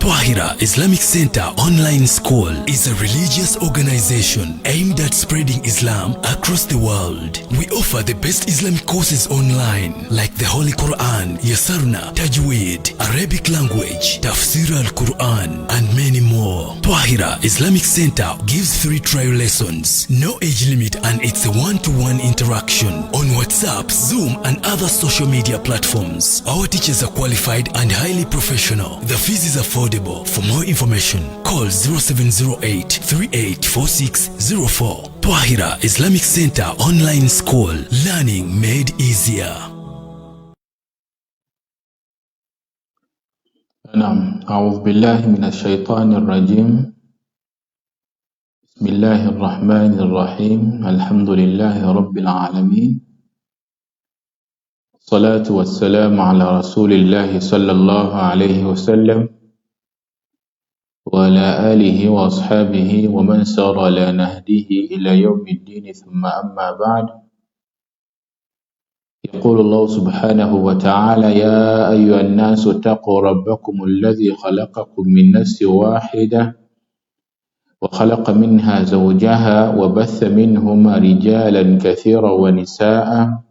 Twahira Islamic Center Online School is a religious organization aimed at spreading Islam across the world. We offer the best Islamic courses online like the Holy Quran, Yasarna, Tajweed, Arabic language, Tafsir al-Quran, and many more. Twahira Islamic Center gives 3 trial lessons, no age limit, and it's a one-to-one interaction on WhatsApp, Zoom, and other social media platforms. Our teachers are qualified and highly professional. The fees is affordable. For more information, call 0708 384604. Twahira Islamic Center Online School. Learning made easier. نعم. أعوذ بالله من الشيطان الرجيم. بسم الله الرحمن الرحيم. الحمد لله رب العالمين. الصلاة والسلام على رسول الله صلى الله عليه وسلم وعلى آله وأصحابه ومن سار على نهجه إلى يوم الدين، ثم أما بعد. يقول الله سبحانه وتعالى: يا أيها الناس اتقوا ربكم الذي خلقكم من نفس واحدة وخلق منها زوجها وبث منهما رجالا كثيرا ونساء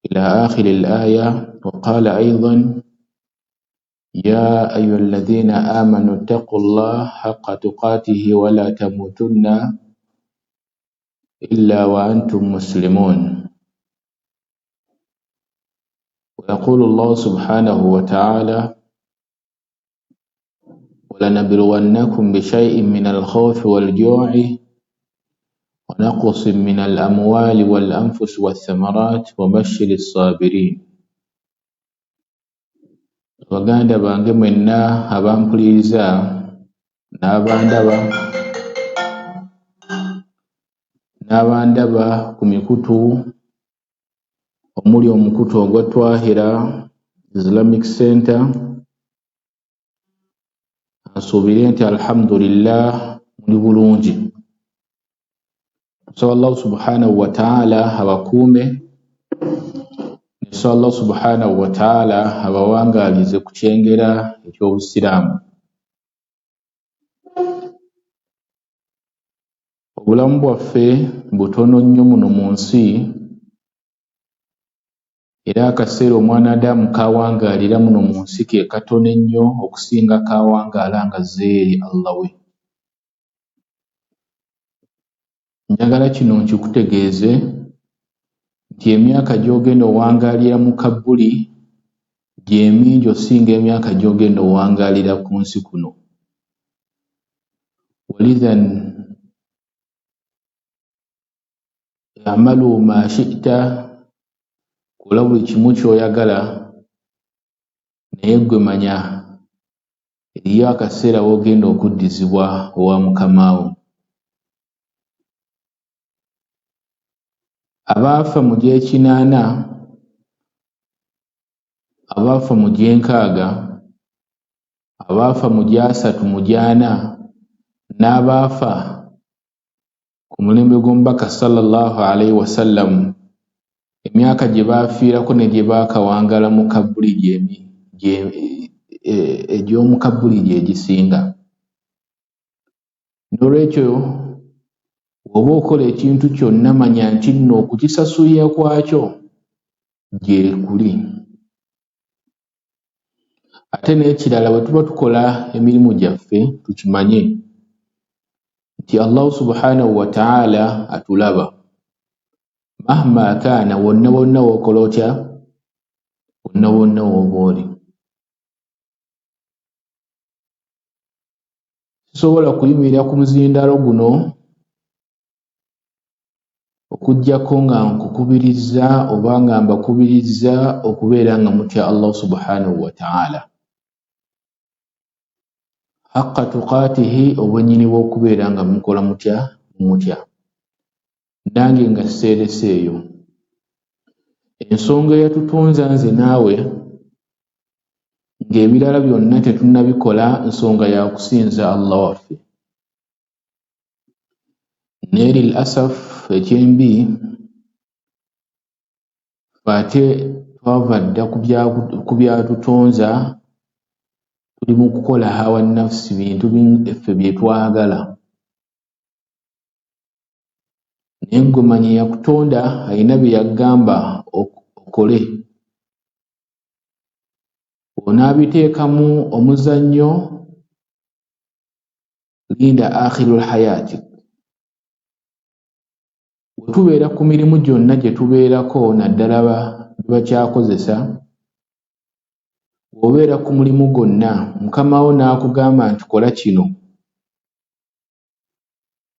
إلى آخر الآية. وقال أيضا: يا أيها الذين آمنوا اتقوا الله حق تقاته ولا تموتن إلا وأنتم مسلمون. ويقول الله سبحانه وتعالى: ولنبلونكم بشيء من الخوف والجوع ونقص من الأموال والأنفس والثمرات وبشر الصابرين. Baganda bange mwenna abampuliriza n'abandaba ku mikutu omuli omukutu ogwa Twahira Islamic Center, nsuubire nti alhamdulillah muli bulungi. Nsaba Allah subhanahu wa ta'ala abakuume, nsaba Allah subhanahu wa ta'ala abawangalize ku kyengera eky'obusiraamu. Obulamu bwaffe butono nnyo muno mu nsi, era akaseera omwanadamu kawangalira muno mu nsi ke katono ennyo okusinga kawangaala nga zeeri Allah we. Njagala kino nkikutegeeze nti emyaka gy'ogenda owangaalira mu kabbuli gyemingi osinga emyaka gy'ogenda owangaalira ku nsi kuno. Walidhan amalu ma shi'ta, kola buli kimu ky'oyagala, naye ggwe manya eriyo akaseera w'ogenda okuddizibwa owa Mukamaawo. Abaafa mu gy'ekinaana, abaafa mu gy'enkaaga, abaafa mu gy'asatu mu gy'ana, n'abaafa ku mulembe gw'omubaka sallallahu alaihi wasallam, emyaka gye baafiirako ne gye baakawangala mu kabbuli egy'omu kabbuli gye gisinga. N'olwekyo bw'oba okola ekintu kyonna manya nti nno okukisasulira kwakyo gye kuli. Ate n'ekirala bwe tuba tukola emirimu gyaffe tukimanye nti Allah subhanahu wa ta'ala atulaba. Mahma kaana, wonna wonna w'okola otya, wonna wonna w'oba oli. Sisobola kuyimirira ku muzindaalo guno okuggyako nga nkukubiriza oba nga mbakubiriza okubeera nga mutya Allah subhanahu wa ta'ala haqqa tuqaatihi, obwennyini bw'okubeera nga mukola mutya. Nange nga seereseeyo. Ensonga eyatutonza nze naawe ng'ebirala byonna tetunnabikola, nsonga ya kusinza Allah waffe. Neeri asaf ekyembi, ate twava dda ku byatutonza, tuli mu kukola hawa nafsi, bintu ffe bye twagala. Naye ggwe manya yakutonda alina bye yagamba okole. Bw'onaabiteekamu omuzannyo, linda akhirul hayati. Bwe tubeera ku mirimu gyonna gye tubeerako naddala bye bakyakozesa, bw'obeera ku mulimu gwonna mukama wo n'akugamba nti kola kino,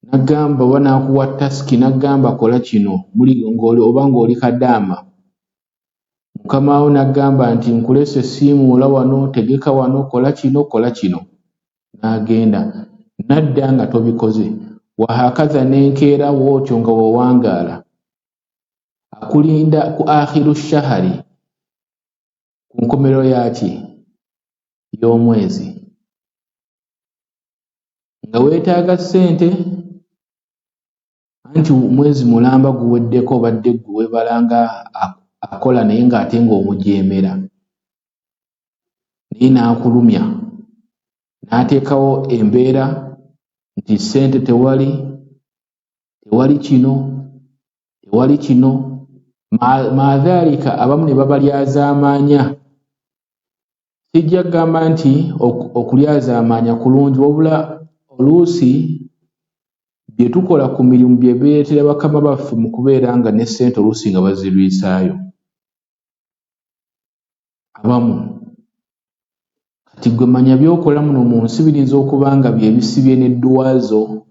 n'agamba oba n'akuwa tasiki n'agamba kola kino oba ng'oli kadaama, mukama wo n'agamba nti nkulese essiimuula wano, tegeka wano, kola kino, n'agenda nadda nga tobikoze. Wahakaza n'enkeera bw'otyo nga wewangaala, akulinda ku akhiru shahari, ku nkomerero y'omwezi, nga weetaaga ssente, anti mwezi mulamba guweddeko obadde ggwe weebalanga akola naye ng'ate ng'omujeemera, naye n'akulumya n'ateekawo embeera nti ssente tewali kino, maadhalika abamu ne babalyazaamaanya. Sijja kugamba nti okulyazaamaanya kulungi, wabula oluusi bye tukola ku mirimu bye bireetera bakama baffe mu kubeera nga ne ssente oluusi nga bazirwisaayo. Abamu kati gwe manya by'okola muno mu nsi birinza okuba nga bye bisibye n'edduwa zo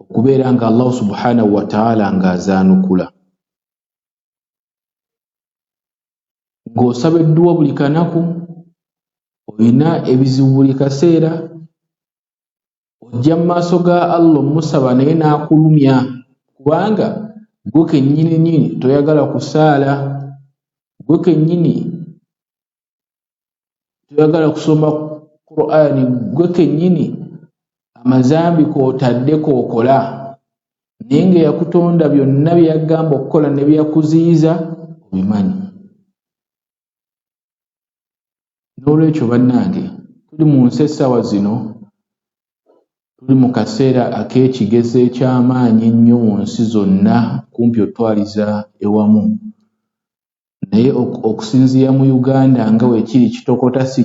okubeera nga Allah subhanahu wa ta'ala ng'azaanukula. Ng'osaba edduwa buli kanaku, olina ebizibu buli kaseera, ojja mu maaso ga Allah omusaba naye n'akulumya, kubanga gwe kennyini toyagala kusaala, gwe kennyini toyagala kusoma Qur'ani, gwe kennyini amazambi k'otadde k'okola, naye ng'eyakutonda byonna bye yagamba okukola ne bye yakuziyiza obimanyi. N'olwekyo bannange, tuli mu nsi essaawa zino, tuli mu kaseera ak'ekigeze eky'amaanyi ennyo mu nsi zonna, kumpi otwaliza ewamu. Naye okusinziira mu Uganda nga weekiri kitokota si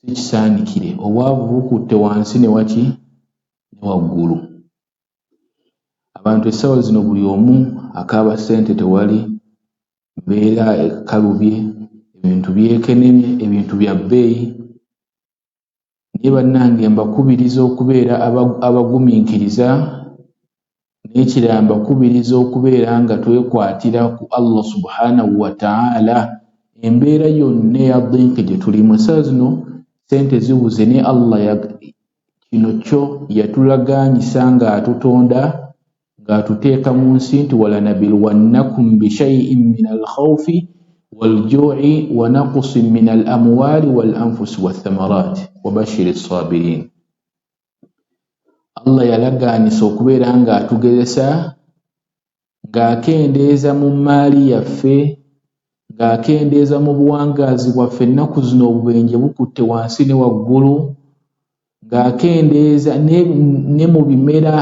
kisaanikire, obwavu bukutte wansi ne waggulu. Abantu essaawa zino buli omu akaaba ssente tewali, mbeera ekalubye, ebintu byekennemye, ebintu bya bbeeyi. Naye bannange mbakubiriza okubeera abagumiikiriza, n'ekirala mbakubiriza okubeera nga twekwatira ku Allah subhanahu wa ta'ala. Embeera yonna eya dhinki gye tulimu essaawa zino, ssente zibuze, ne Allah kino kyo yatulagaanyisa ng'atutonda, ng'atuteeka mu nsi nti walanabluwannakum bishay'in min alkhawfi walju'i wa naqsin min alamwali walanfusi wathamarati wabashiri sabirin. Allah yalagaanisa okubeera ng'atugezesa, ng'akendeeza mu maali yaffe, ng'akendeeza mu buwangaazi bwaffe. Ennaku zino obubenje bukutte wansi ne waggulu, ng'akendeeza ne mu bimera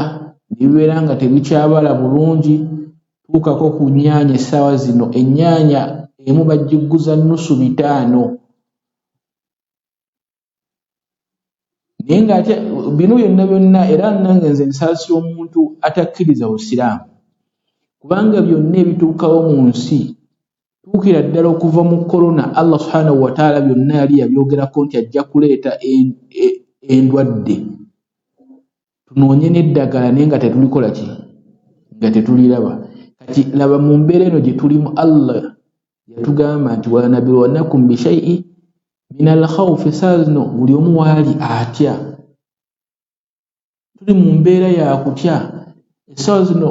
bibeera nga tebikyabala bulungi. Tuukako ku nnyaanya essaawa zino, ennyaanya emu bagigguza $5. Naye ng'ate bino byonna era nange nze nsaasira omuntu atakkiriza Busiraamu, kubanga byonna ebituukawo mu nsi, tuukira ddala okuva mu korona, Allah subhanahu wa ta'ala byonna yali yabyogerako nti ajja kuleeta endwadde, tunoonye n'eddagala naye nga tetulikola ki, nga tetuliraba. Kati laba mu mbeera eno gye tulimu, Allah yatugamba nti walanabluwannakum bishay'in min alkhawfi. Essaawa zino buli omu waali atya, tuli mu mbeera ya kutya. Essaawa zino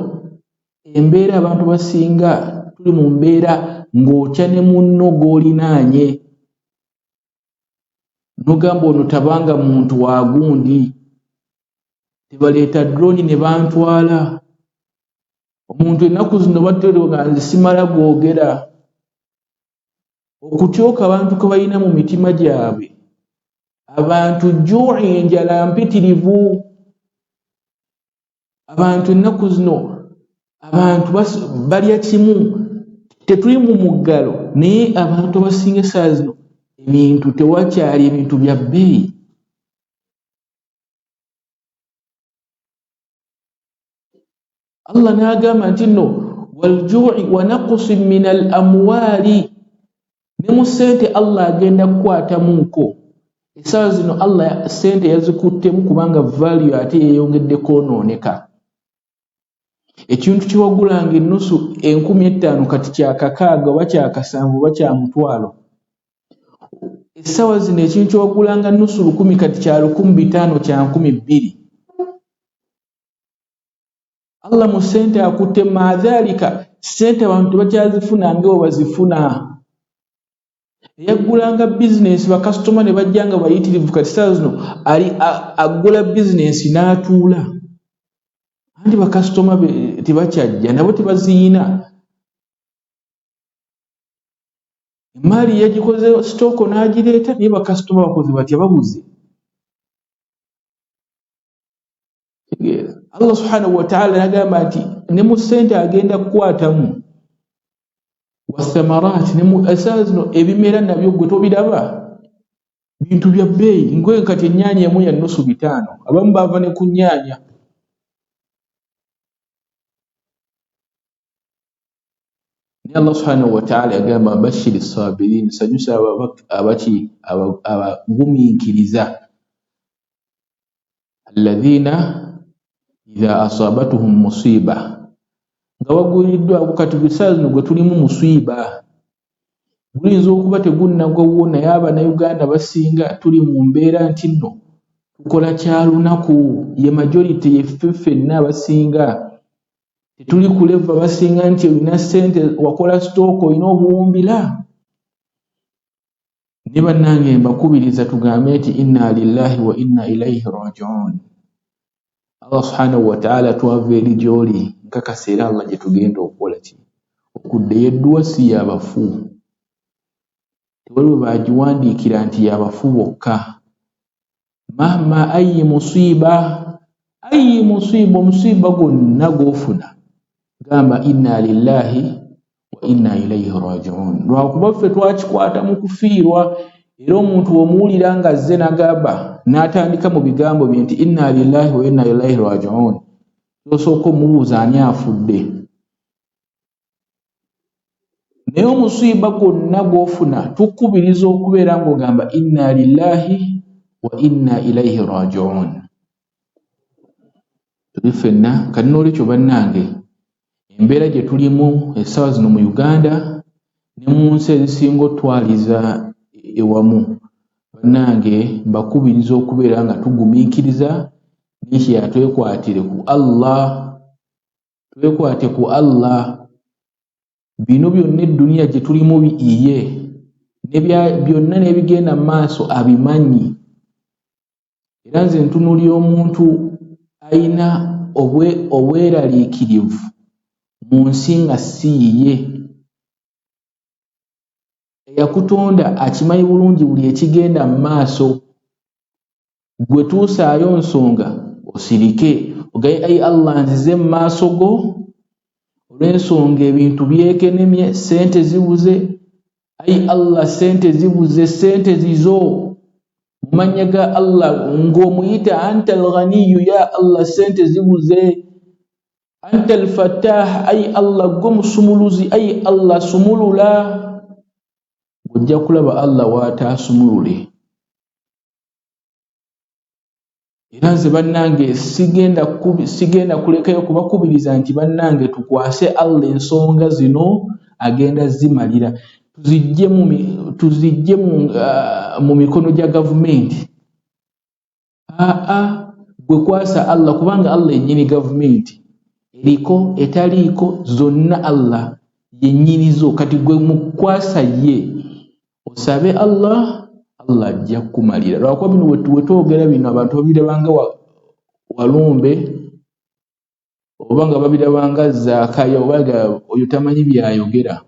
embeera abantu basinga tuli mu mbeera ng'otya ne munno gw'olinaanye, n'ogamba ono tabanga muntu wa gundi, tebaleeta drone ne bantwala. Omuntu ennaku zino batteeronga nze simala gwogera, okutyoka abantu kwe balina mu mitima gyabwe. Abantu juu'i, enjala mpitirivu. Abantu ennaku zino abantu balya kimu, tetuli mu muggalo, naye abantu abasinga essaawa zino ebintu tewakyali ebintu bya bbeeyi. Allah n'agamba nti nno waljuu'i wa naqsin min al amwaali, ne mu ssente Allah agenda kukwatamuko. Essaawa zino Allah ssente yazikuttemu kubanga value ate yeeyongeddeko onooneka. Ekintu kye wagulanga ennusu 5,000 kati kyakakaaga oba kyakasanvu oba kya mutwalo. Essaawa zino ekintu kye wagulanga nnusu 1,000 kati kya 500 kya 2,000. Allah mu ssente akutte maadhalika, ssente abantu tebakyazifuna ng'ewe bazifuna. Eyaggulanga bizinensi bakasitoma ne bajja nga bayitirivu, kati essaawa zino aggula bizinensi n'atuula. Anti bakasitoma tebakyajja, nabo tebaziyina. Emaali yagikoze sitooko n'agireeta, naye bakasitoma bakoze batya, babuze. Allah subhanahu wa ta'ala n'agamba nti ne mu ssente agenda kukwatamu. Wathamaraati, ne mu essaawa zino ebimera nabyo gwe tobiraba, bintu bya bbeeyi. Ngoye kati ennyaanya emu ya nnusu 5, abamu baava ne ku nnyaanya. Naye Allah subhanahu wa ta'ala yagamba bashiri sabirin, sanyusa abagumiikiriza, alladhina idha asabatuhum musiba, nga waguliddwako. Kati essaawa zino gwe tulimu musiba guyinza okuba tegunnagwawo, naye Abannayuganda basinga tuli mu mbeera nti nno tukola kya lunaku, ye majority yeffe ffenna abasinga tetuli kuleva. Basinga nti olina ssente, wakola sitooko, olina obuwumbira. Ne bannange mbakubiriza tugambe nti inna lillahi wa inna ilaihi raji'un. Allah subhanahu wa ta'ala twava eri gy'oli, nkakasa era Allah gye tugenda okukola ki? Okuddeyo. Edduwa si y'abafu, tewali bwe bagiwandiikira nti y'abafu bokka. Mahma ayi musiba, omusiiba gwonna gw'ofuna gamba inna lillahi wa inna ilaihi raji'un. Lwakuba ffe twakikwata mu kufiirwa, era omuntu omuwulira nga azze n'agamba n'atandika mu bigambo bye nti inna lillahi wa inna ilaihi raji'un, tosooka omubuuza ani afudde. Naye omusiiba gwonna gw'ofuna tukubiriza okubeera ng'ogamba inna lillahi wa inna ilaihi raji'un. Tuli ffenna kati n'olwekyo bannange, embeera gye tulimu essaawa zino mu Uganda ne mu nsi ezisinga otwaliza ewamu, bannange mbakubiriza okubeera nga tugumiikiriza n'ekya twekwatire ku Allah. Twekwate ku Allah. Bino byonna edduniya gye tulimu biiye, byonna n'ebigenda mu maaso abimanyi. Era nze ntunuulira omuntu ayina obweraliikirivu mu nsi nga si yiye. Eyakutonda akimanyi bulungi buli ekigenda mu maaso. Gwe tuusaayo nsonga osirike ogaye ayi Allah nzize mu maaso go olw'ensonga ebintu byekenemye, ssente zibuze. Ayi Allah ssente zibuze, ssente zizo mu mannya ga Allah, ng'omuyita anta al-ghaniyu, ya Allah ssente zibuze. Anta al-fattah, ayi Allah gwe musumuluzi, ayi Allah sumulula. Ojja kulaba Allah w'ataasumulule. Era nze bannange sigenda kulekayo kubakubiriza nti bannange tukwase Allah ensonga zino agenda zimalira. Tuzijje mu mikono gya gavumenti. Gwe kwasa Allah, kubanga Allah yennyini gavumenti. Eriko etaliiko zonna Allah yennyinizo. Kati gwe mukwasa ye osabe Allah, Allah ajja kumalira. Lwakuba bino we twogera bino abantu babirabanga walumbe, oba nga babirabanga zaakaya, oba oyo tamanyi byayogera.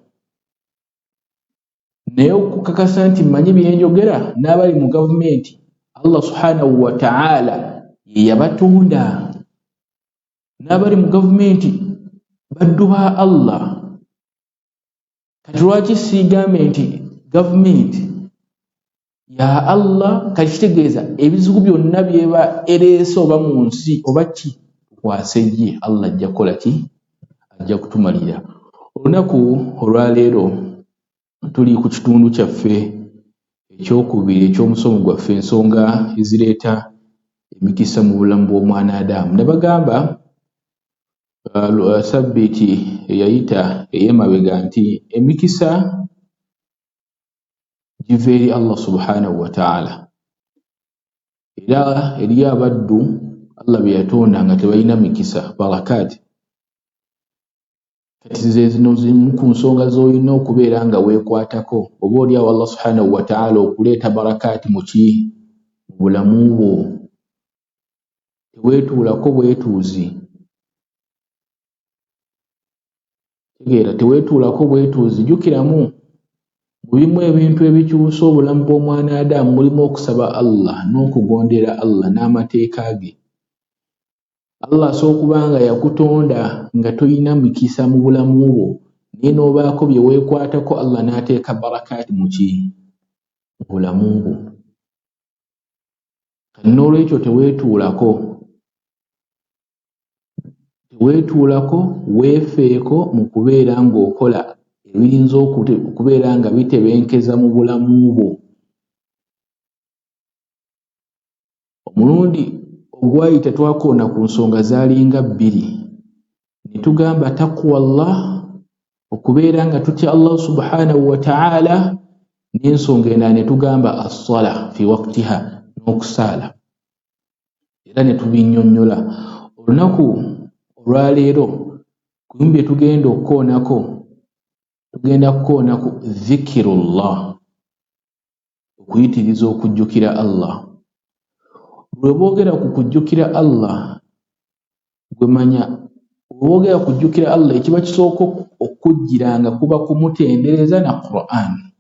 naye okukakasa nti mmanyi bye njogera n'abali mu gavumenti Allah subhanahu wa ta'ala ye yabatunda, n'abali mu gavumenti baddu ba Allah. Kati lwaki siigambe nti gavumenti ya Allah? Kati kitegeeza ebizibu byonna byeba ereese oba mu nsi oba ki, tukwase ye Allah ajja kukola ki? Ajja kutumalira. Olunaku olwaleero tuli ku kitundu kyaffe ekyokubiri eky'omusomo gwaffe, ensonga ezireeta emikisa mu bulamu bw'omwana Adamu. Nabagamba sabbiiti eyayita ey'emabega nti emikisa giva eri Allah subhanahu wa ta'ala, era eriyo abaddu Allah be yatonda nga tebalina mikisa, barakaati. Kati zino zimu ku nsonga z'olina okubeera nga weekwatako oba oliawo Allah subhanahu wa ta'ala okuleeta barakaati mu bulamu bwo. Teweetuulako bwetuuzi, tegeera, teweetuulako bwetuuzi. Jjukiramu mu bimu ebintu ebikyusa obulamu bw'omwana Adamu mulimu okusaba Allah n'okugondera Allah n'amateeka ge. Allah asobola okuba nga yakutonda nga toyina mikisa mu bulamu bwo, naye n'obaako bye weekwatako Allah n'ateeka barakaati mu bulamu bwo. Kati n'olwekyo teweetuulako, weefeeko mu kubeera ng'okola ebiyinza okubeera nga bitebenkeza mu bulamu bwo. Omulundi ogwayita twakoona ku nsonga zaalinga bbiri. Ne tugamba taqwa Allah, okubeera nga tutya Allah subhanahu wa ta'ala, n'ensonga endala ne tugamba as-sala fi waqtiha, n'okusaala. Era ne tubinnyonnyola. Olunaku olwaleero ku bimu bye tugenda okukoonako, tugenda kukoonako dhikirullah, okuyitiriza okujjukira Allah. Bwe boogera ku kujjukira Allah, gwe manya boogera kujjukira Allah, ekiba kisooka okujjiranga kuba kumutendereza na Qur'an.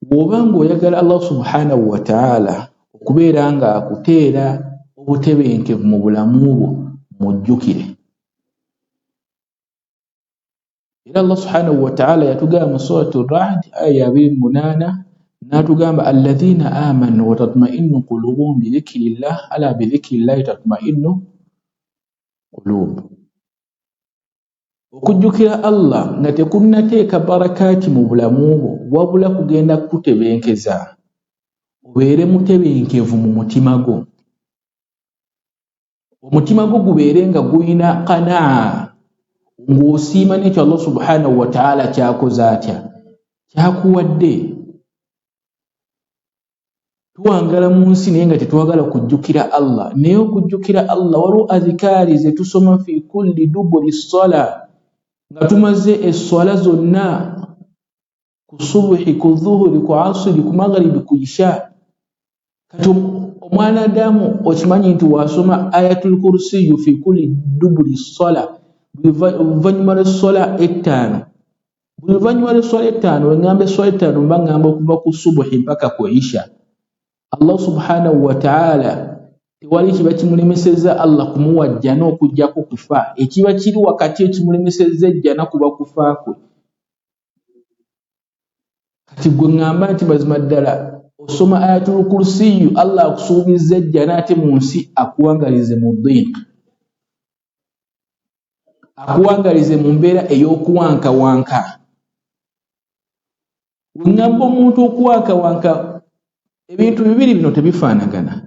Bw'oba ng'oyagala Allah subhanahu wa ta'ala okubeera nga akuteera obutebenkevu mu bulamu bwo, mujjukire. Era Allah subhanahu wa ta'ala yatugamba mu suratu Ra'd aya 28, n'atugamba alladhina amanu wa tatma'innu qulubuhum bi dhikrillah, ala bi dhikrillah tatma'innu qulub. Okujjukira Allah nga tekunnateeka barakaati mu bulamu bwo, wabula kugenda kutebenkeza obeere mutebenkevu mu mutima gwo. Omutima gwo gubeere nga guyina qanaa, ng'osiima n'ekyo Allah subhanahu wa ta'ala kyakoze atya, kyakuwadde. Tuwangala mu nsi naye nga tetwagala kujjukira Allah. Naye okujjukira Allah waliwo adhikaari ze tusoma fi kulli duburi ssala, nga tumaze esswala zonna, ku subuhi, ku dhuhuri, ku asiri, ku magharibi, ku isha. Kati omwana Adamu okimanyi nti wasoma ayatul kursiyu fi kulli duburi ssala, oluvannyuma lw'essola ettaano. Buli luvannyuma lw'essola ettaano, weŋŋamba essola ettaano mba ŋŋamba okuva ku subuhi mpaka ku isha. Allah subhanahu wa ta'ala tewali kiba kimulemesezza Allah kumuwa jjana okujjako kufa. Ekiba kiri wakati ekimulemesezza ejjana kuba kufa kwe. Kati gwe ŋŋamba nti mazima ddala osoma ayatul kursiyu, Allah akusuubizza ejjana ate mu nsi akuwangalize mu ddiiq, akuwangalize mu mbeera ey'okuwankawanka. Weŋŋamba omuntu okuwankawanka, ebintu bibiri bino tebifaanagana.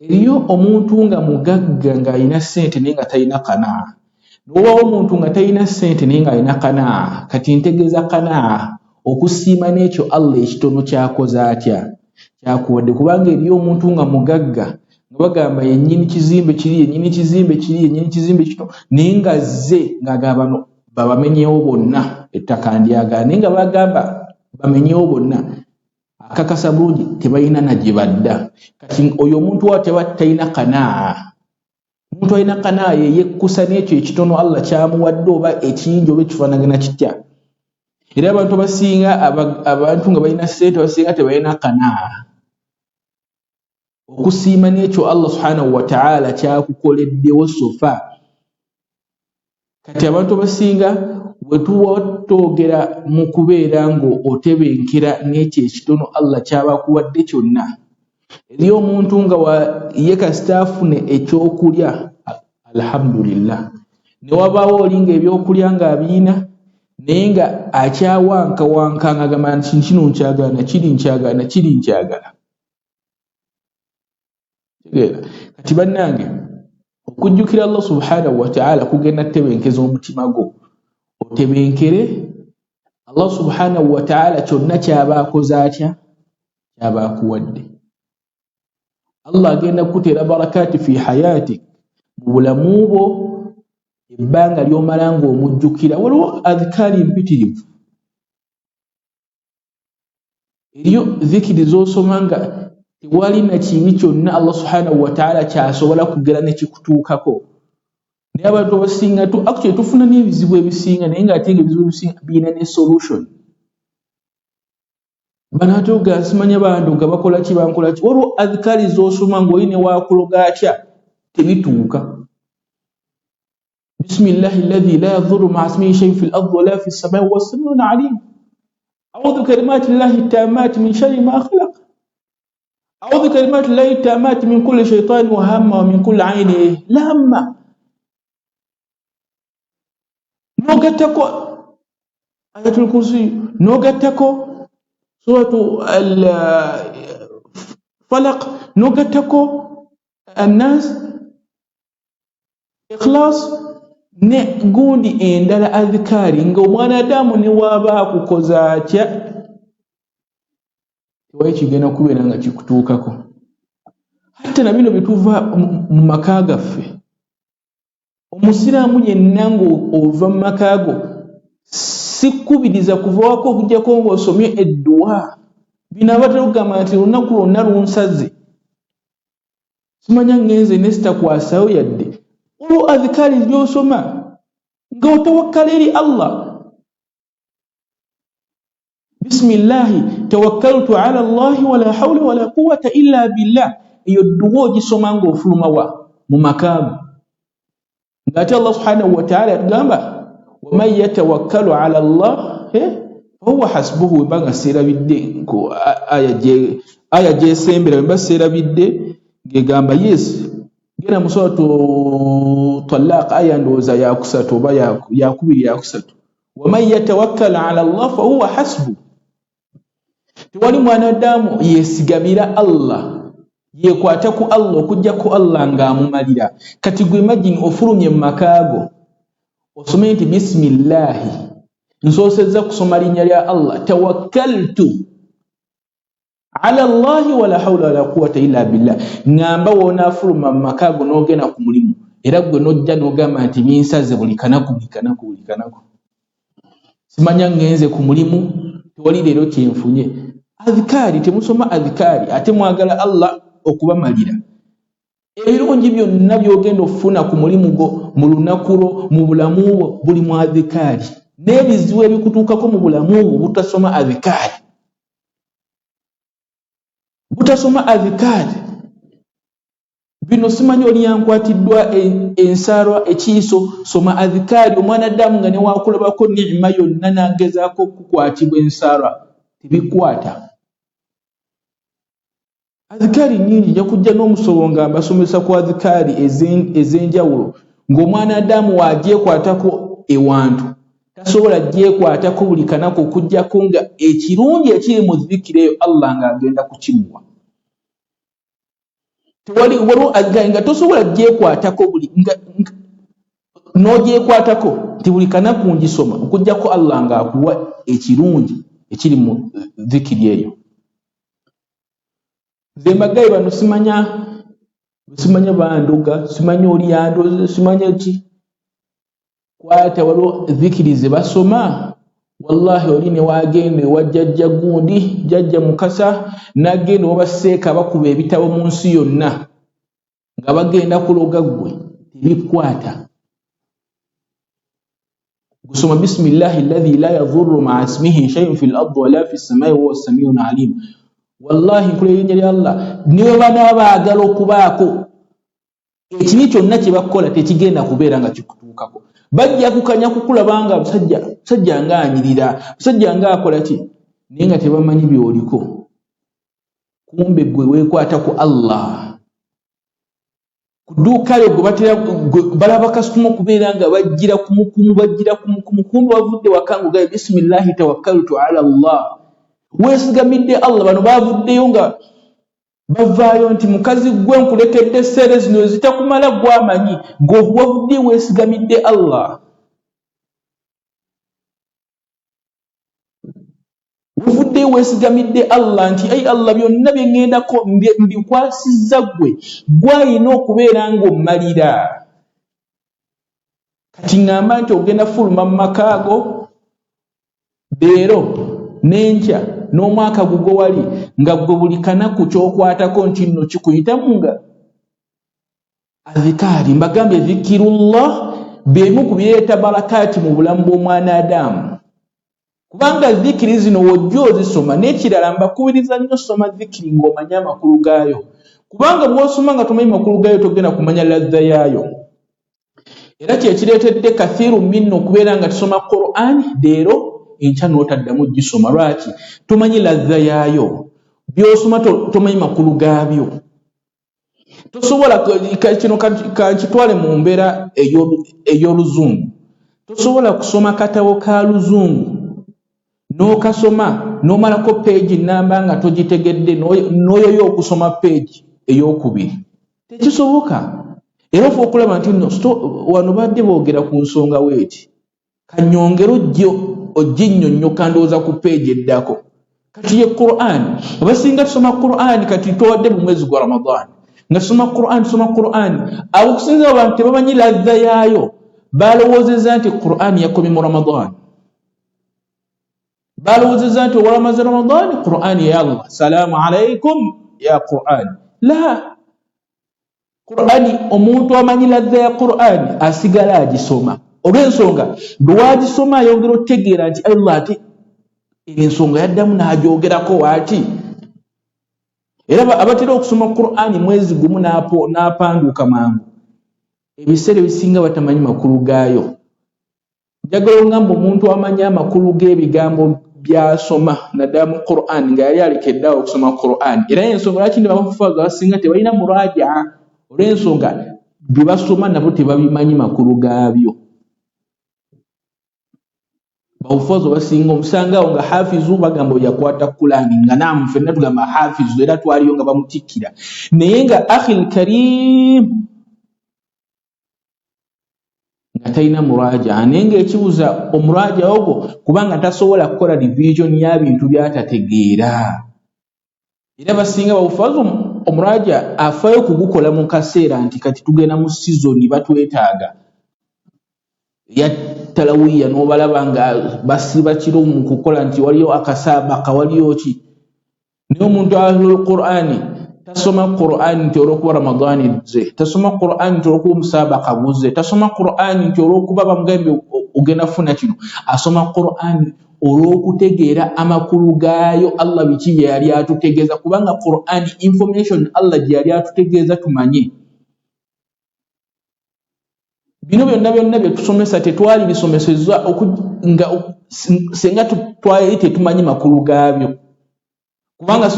Eriyo omuntu nga mugagga ng'alina ssente naye nga talina qanaa, n'obawo omuntu nga talina ssente naye ng'alina qanaa. Kati ntegeeza qanaa, okusiima n'ekyo Allah ekitono kyakoze atya, kyakuwadde. Kubanga eriyo omuntu nga mugagga nga bagamba yennyini kizimbe kiri, yennyini kizimbe kiri, yennyini kizimbe kito, naye nga zze ng'agamba bano babamenyeewo bonna, ettaka ndyaga, naye nga bagamba bamenyeewo bonna, akakasa bulungi tebalina na gye badda. Kati oyo omuntu wa talina qanaa. Omuntu alina qanaa ye yekkusa n'ekyo ekitono Allah kyamuwadde, oba ekiyinja oba ekifaanagana kitya. era abantu basinga abantu nga balina ssente basinga tebalina kanaa okusiima n'ekyo Allah subhanahu wa ta'ala kyakukoleddewo sofa. Kati abantu basinga bwe tuwatogera mu kubeera ng'otebenkera n'ekyo ekitono Allah kyabakuwadde kyonna. Eri omuntu nga ye kasita afune ekyokulya alhamdulillah, ne wabaawo oli ng'ebyokulya ng'abiina naye nga akyawankawanka nga agamba nti kino nkyagala kiri nkyagala. Kati bannange, okujjukira Allah subhanahu wa ta'ala kugenda tebenkeza omutima gwo, otebenkere Allah subhanahu wa ta'ala kyonna kyaba akoze atya, kyaba akuwadde. Allah agenda kukuteera barakati fi hayati, mu bulamu bwo ebbanga ly'omala ng'omujjukira. Waliwo adhikaari mpitirivu, eriyo dhikiri z'osoma nga tewali na kibi kyonna Allah subhanahu wa ta'ala kyasobola kugera ne kikutuukako. Naye abantu abasinga actually tufuna n'ebizibu ebisinga naye ng'ate ng'ebizibu ebisinga birina ne solution. Bano ate oga simanya bantu nga bakola ki bankola ki. Waliwo adhikaari z'osoma ng'oli ne waakuloga atya tebituuka. Bismillahi alladhi la yadhurru ma'a ismihi shay'un fil ardi wa la fis samaa'i wa huwa as-sami'ul 'aliim. A'udhu bi kalimati llahi at-tammati min sharri ma khalaq. A'udhu bi kalimati llahi at-tammati min kulli shaytanin wa hamma wa min kulli 'aynin lamma. Nogattako ayatul kursi, nogattako suratu al-falaq, nogattako an-nas, ikhlas ne gundi endala adhikaari ng'omwanadamu ne waaba akukoza atya tewali kigenda kubeera nga kikutuukako. Hatta na bino bituva mu maka gaffe, omusiraamu yenna ng'ova mu maka go sikkubiriza kuva wako okujjako ng'osomye edduwa. Bino abatera okugamba nti olunaku lwonna lunsaze, simanya ngenze ne sitakwasayo yadde. Olwo adhikaari by'osoma ng'otawakkala eri Allah. Bismillahi tawakkaltu ala Allahi wala hawla wala quwwata illa billah. Eyo dduwa ogisoma ng'ofuluma wa mu makaago. Ng'ate Allah subhanahu wa ta'ala yatugamba waman yatawakkalu ala Allah fahuwa hasbuhu. Webanga seerabidde aya gyesembera wemba seerabidde ng'egamba yes genda mu suratu Talaq aya ndowooza yakusatu oba yakubiri yakusatu. Waman yatawakkal ala Allah fahuwa hasbuhu. Tewali mwanadamu yeesigamira Allah, yeekwata ku Allah okujja ku Allah ng'amumalira. Kati gwe imagine ofulumye mu makaago osome nti bismillahi, nsoosezza kusoma linnya lya Allah, tawakkaltu ala Allahi wala hawla wala quwwata illa billah. Ngamba wonaafuluma mu makaago n'ogenda ku mulimu era gwe n'ojja n'ogamba nti binsaze buli kanaku. Simanya ngenze ku mulimu, tewali leero kyenfunye. Adhikaari temusoma adhikaari ate mwagala Allah okubamalira. Ebirungi byonna by'ogenda okufuna ku mulimu gwo, mu lunaku lwo, mu bulamu bwo buli mu adhikaari. N'ebizibu ebikutuukako mu bulamu bwo butasoma adhikaari. Bino simanyi oli yankwatiddwa ensaalwa ekiiso, soma adhikaari. Omwanadamu nga ne waakulabako ni'ima yonna n'agezaako okukwatibwa ensaalwa tebikwata. Adhikaari nnyingi, nja kujja n'omusobo nga mbasomesa ku adhikaari ez'enjawulo ng'omwanadamu wagyekwatako ewantu tasobola gyekwatako buli kanaku okujjako nga ekirungi ekiri mu dhikiri eyo Allah ng'agenda kukimuwa. Waliwo adhikaari nga tosobola gyekwatako n'ogyekwatako nti buli kanaku ngisoma okujjako Allah ng'akuwa ekirungi ekiri mu dhikiri eyo. Nze mbagaye bano simanya bandoga, simanya oli yandoze, simanya ki. Kwata waliwo dhikiri ze basoma, wallahi oli ne wagenda ewa jjajja gundi, jjajja Mukasa, n'agenda obaseeka bakuba ebitabo mu nsi yonna nga bagenda kuloga ggwe, tebikwata. gusoma bismillahi alladhi la yadhurru ma'a ismihi shay'un fil ardi wa la fis samai wa huwa as-sami'un 'alim. Wallahi nkula erinnya lya Allah niwe banabaagala okubaako ekibi kyonna kye bakola tekigenda kubeera nga kikutuukako. Bajja kukanya kukulabanga musajja nga anyirira, musajja nga akola ki, naye nga tebamanyi byoliko. Kumbe gwe weekwata ku Allah. Ku dduuka lyo balaba kasitoma okubeera nga bajjira kumukumu, kumbe wavudde waka ng'ogaye bisimillahi tawakkaltu ala Allah. Weesigamidde Allah. Bano baavuddeyo nga bavaayo nti mukazi gwe nkulekedde essere zino zitakumala gw'amanyi, ng'owavudde weesigamidde Allah. Wavudde weesigamidde Allah nti ai Allah byonna bye ŋŋendako mbikwasizza ggwe, gw'alina okubeera ng'ommalira. Kati ŋŋamba nti ogenda fuluma mu makaago leero n'enkya n'omwaka gugwo wali nga gwe buli kanaku ky'okwatako nti nno kikuyitamu nga azikaari. Mbagambye zikirullah byemu ku bireeta barakaati mu bulamu bw'omwana Adamu. Kubanga zikiri zino wojja ozisoma, n'ekirala mbakubiriza nnyo soma zikiri ng'omanya amakulu gaayo. Kubanga bw'osoma nga tomanyi makulu gaayo togenda kumanya ladha yaayo. Era kyekireetedde kathiru minno okubeera nga tusoma Qur'an leero enkya n'otaddamu gisoma. Lwaki? Tomanyi ladha yaayo. By'osoma tomanyi makulu gaabyo. Tosobola kino kakitwale mu mbeera ey'oluzungu. Tosobola kusoma katabo ka luzungu n'okasoma n'omalako peegi namba nga togitegedde n'oyoyo okusoma peegi ey'okubiri. Tekisoboka. Era ofa okulaba nti wano badde boogera ku nsonga weeti, kanyongero oginnyonnyoka ndowooza ku peegi eddako. Kati ye Qur'an, abasinga tusoma Qur'an kati towadde mu mwezi gwa Ramadan nga tusoma Qur'an. Abo okusinza abantu tebamanyi ladha yaayo, balowoozezza nti Qur'an yakomye mu Ramadan. Balowoozezza nti olwamaze Ramadan Qur'an ya Allah, salaamu alaikum ya Qur'an. La, Qur'ani omuntu amanyi ladha ya Qur'an asigala agisoma. Olw'ensonga lwagisoma ayongera otegeera nti Allah ate ensonga yaddamu n'agyogerako waati. Era abatera okusoma Qur'ani mwezi gumu n'apanduuka mangu, ebiseera ebisinga batamanyi makulu gaayo. Njagala ogamba omuntu amanyi amakulu g'ebigambo by'asoma naddala mu Qur'an nga yali alekeddeawo okusoma Qur'an. Era ensonga lwaki ne bamufaza abasinga tebalina murajaa, olw'ensonga bye basoma nabo tebabimanyi makulu gaabyo. Bawufazo basinga omusangawo nga hafizu bagamba yakwata Qur'ani nga namu ffenna tugamba hafizu era twaliyo nga bamutikkira. Naye nga akhil karim nga talina murajaa, naye ng'ekibuza omurajaa ogwo kubanga tasobola kukola division ya bintu by'atategeera. Era basinga bawufazo omurajaa afaayo kugukola mu kaseera nti kati tugenda mu sizoni batwetaaga ya talawiya n'obalaba nga basiba kiro mu kukola nti waliyo akasaabaka waliyo ki. Naye omuntu ahlul Qur'ani tasoma Qur'ani nti olw'okuba Ramadani buzze, tasoma Qur'ani nti olw'okuba omusaabaka buzze, tasoma Qur'ani nti olw'okuba bamugambe ogenda kufuna kino. Asoma Qur'ani olw'okutegeera amakulu gaayo, Allah biki bye yali atutegeeza, kubanga Qur'ani information Allah gye yali atutegeeza tumanye. Bino byonna bye tusomesa tetwali bisomesezza nga senga twali tetumanyi makulu gaabyo. Kubanga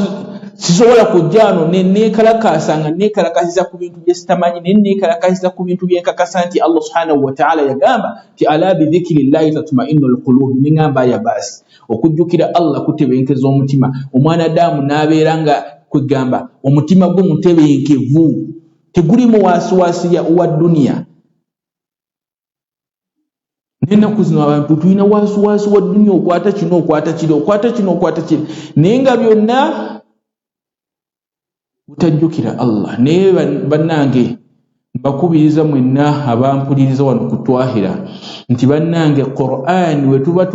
sisobola kujja ano neekalakaasa nga neekalakasiza ku bintu bye sitamanyi, neekalakasiza ku bintu bye nkakasa nti Allah subhanahu wa ta'ala yagamba ti ala bidhikrillahi tatma'innul qulub. Ningamba ya basi okujjukira Allah kutebenkeza omutima. Omwana Adamu n'abeera nga kwegamba omutima gwe mutebenkevu, tegulimu wasiwasi wa dunia. Nenaku zino abantu tulina wasiwasi wa dunia, okwata kino okwata kiri, naye nga byonna butajjukira Allah. Naye bannange mbakubiriza mwenna abampuliriza wano ku Twahira nti bannange Qur'an we tuba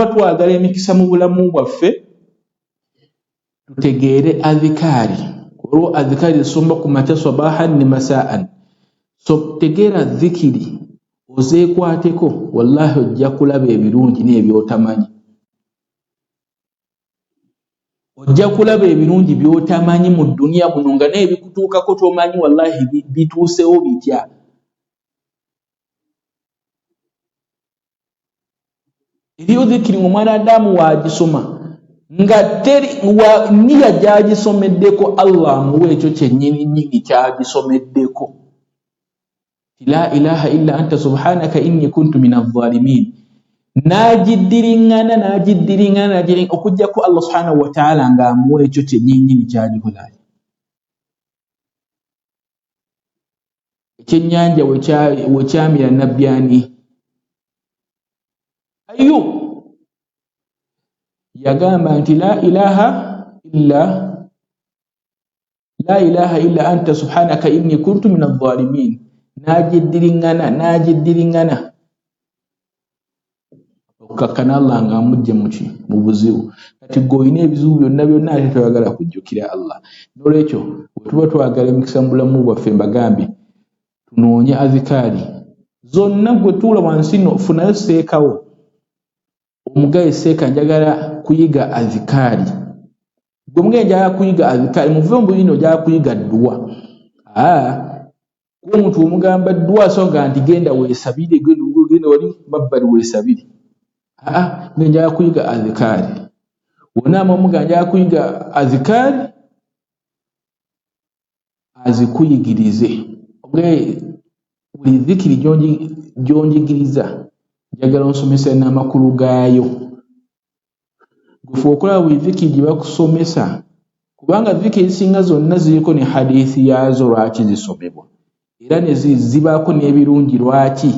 twagala emikisa mu bulamu bwaffe tutegeere adhikari. Olwo adhikari zisomba ku makya sabahan ne masaan. So tegeera dhikiri ozeekwateko wallahi ojja kulaba ebirungi n'ebyotamanyi. Ojja kulaba ebirungi by'otamanyi mu dduniya muno nga n'ebikutuukako tomanyi wallahi bituusewo bitya. Eriyo dhikiri omwana Adamu waagisoma nga teri niya gy'agisomeddeko Allah amuwa ekyo kyennyini nnyini ky'agisomeddeko. La ilaha illa anta subhanaka inni kuntu minadh-dhalimin. N'agiddiringana okujjako Allah subhanahu wa ta'ala ng'amuwa ekyo kyennyini ky'agikola. Ekyennyanja we kyamira nabbi ani? Ayub yagamba nti la ilaha illa anta subhanaka inni kuntu minadh-dhalimin. N'agiddiringana okakkana Allah ng'amugye mu buzibu. Kati gw'olina ebizibu byonna ate toyagala kujjukira Allah. N'olwekyo bwe tuba twagala emikisa mu bulamu bwaffe mbagambye tunoonye azikaari zonna. Gwe tuula wansi no funayo seekawo. Omugaye seeka njagala kuyiga azikaari. Gwe mugaye njagala kuyiga azikaari muve mu bino njagala kuyiga dduwa. Kuba omuntu omugamba dduwa songa nti genda weesabire genda wali mabbali weesabire. Nge njagala kuyiga azikaari. Wonna amamuga njagala kuyiga azikaari azikuyigirize. Omugaye buli zikiri gy'onjigiriza njagala onsomesa n'amakulu gaayo. Gwe okola buli zikiri gye bakusomesa kubanga zikiri ezisinga zonna ziriko ne hadiisi yaazo lwaki zisomebwa era ne zibaako n'ebirungi lwaki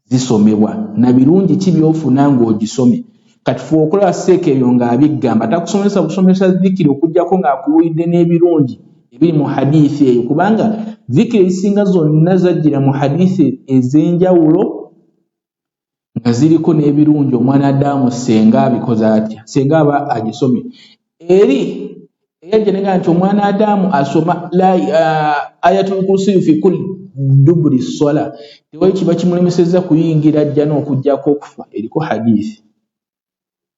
zisomebwa na birungi ki by'ofuna ng'ogisome. Kati okola seeka ebyo ng'abiggamba takusomesa busomesa zikiri okujjako ng'akuwulidde n'ebirungi ebiri mu hadiisi eyo kubanga zikiri ezisinga zonna zajjira mu hadiisi ez'enjawulo nga ziriko n'ebirungi omwana Adamu senga abikoze atya, senga aba agisomye. Eri eyajja negaa nti omwana Adamu asoma ayatul kursiyu fi kulli duburi sola, tewali kiba kimulemesezza kuyingira ajja n'okujjako okufa. Eriko hadiisi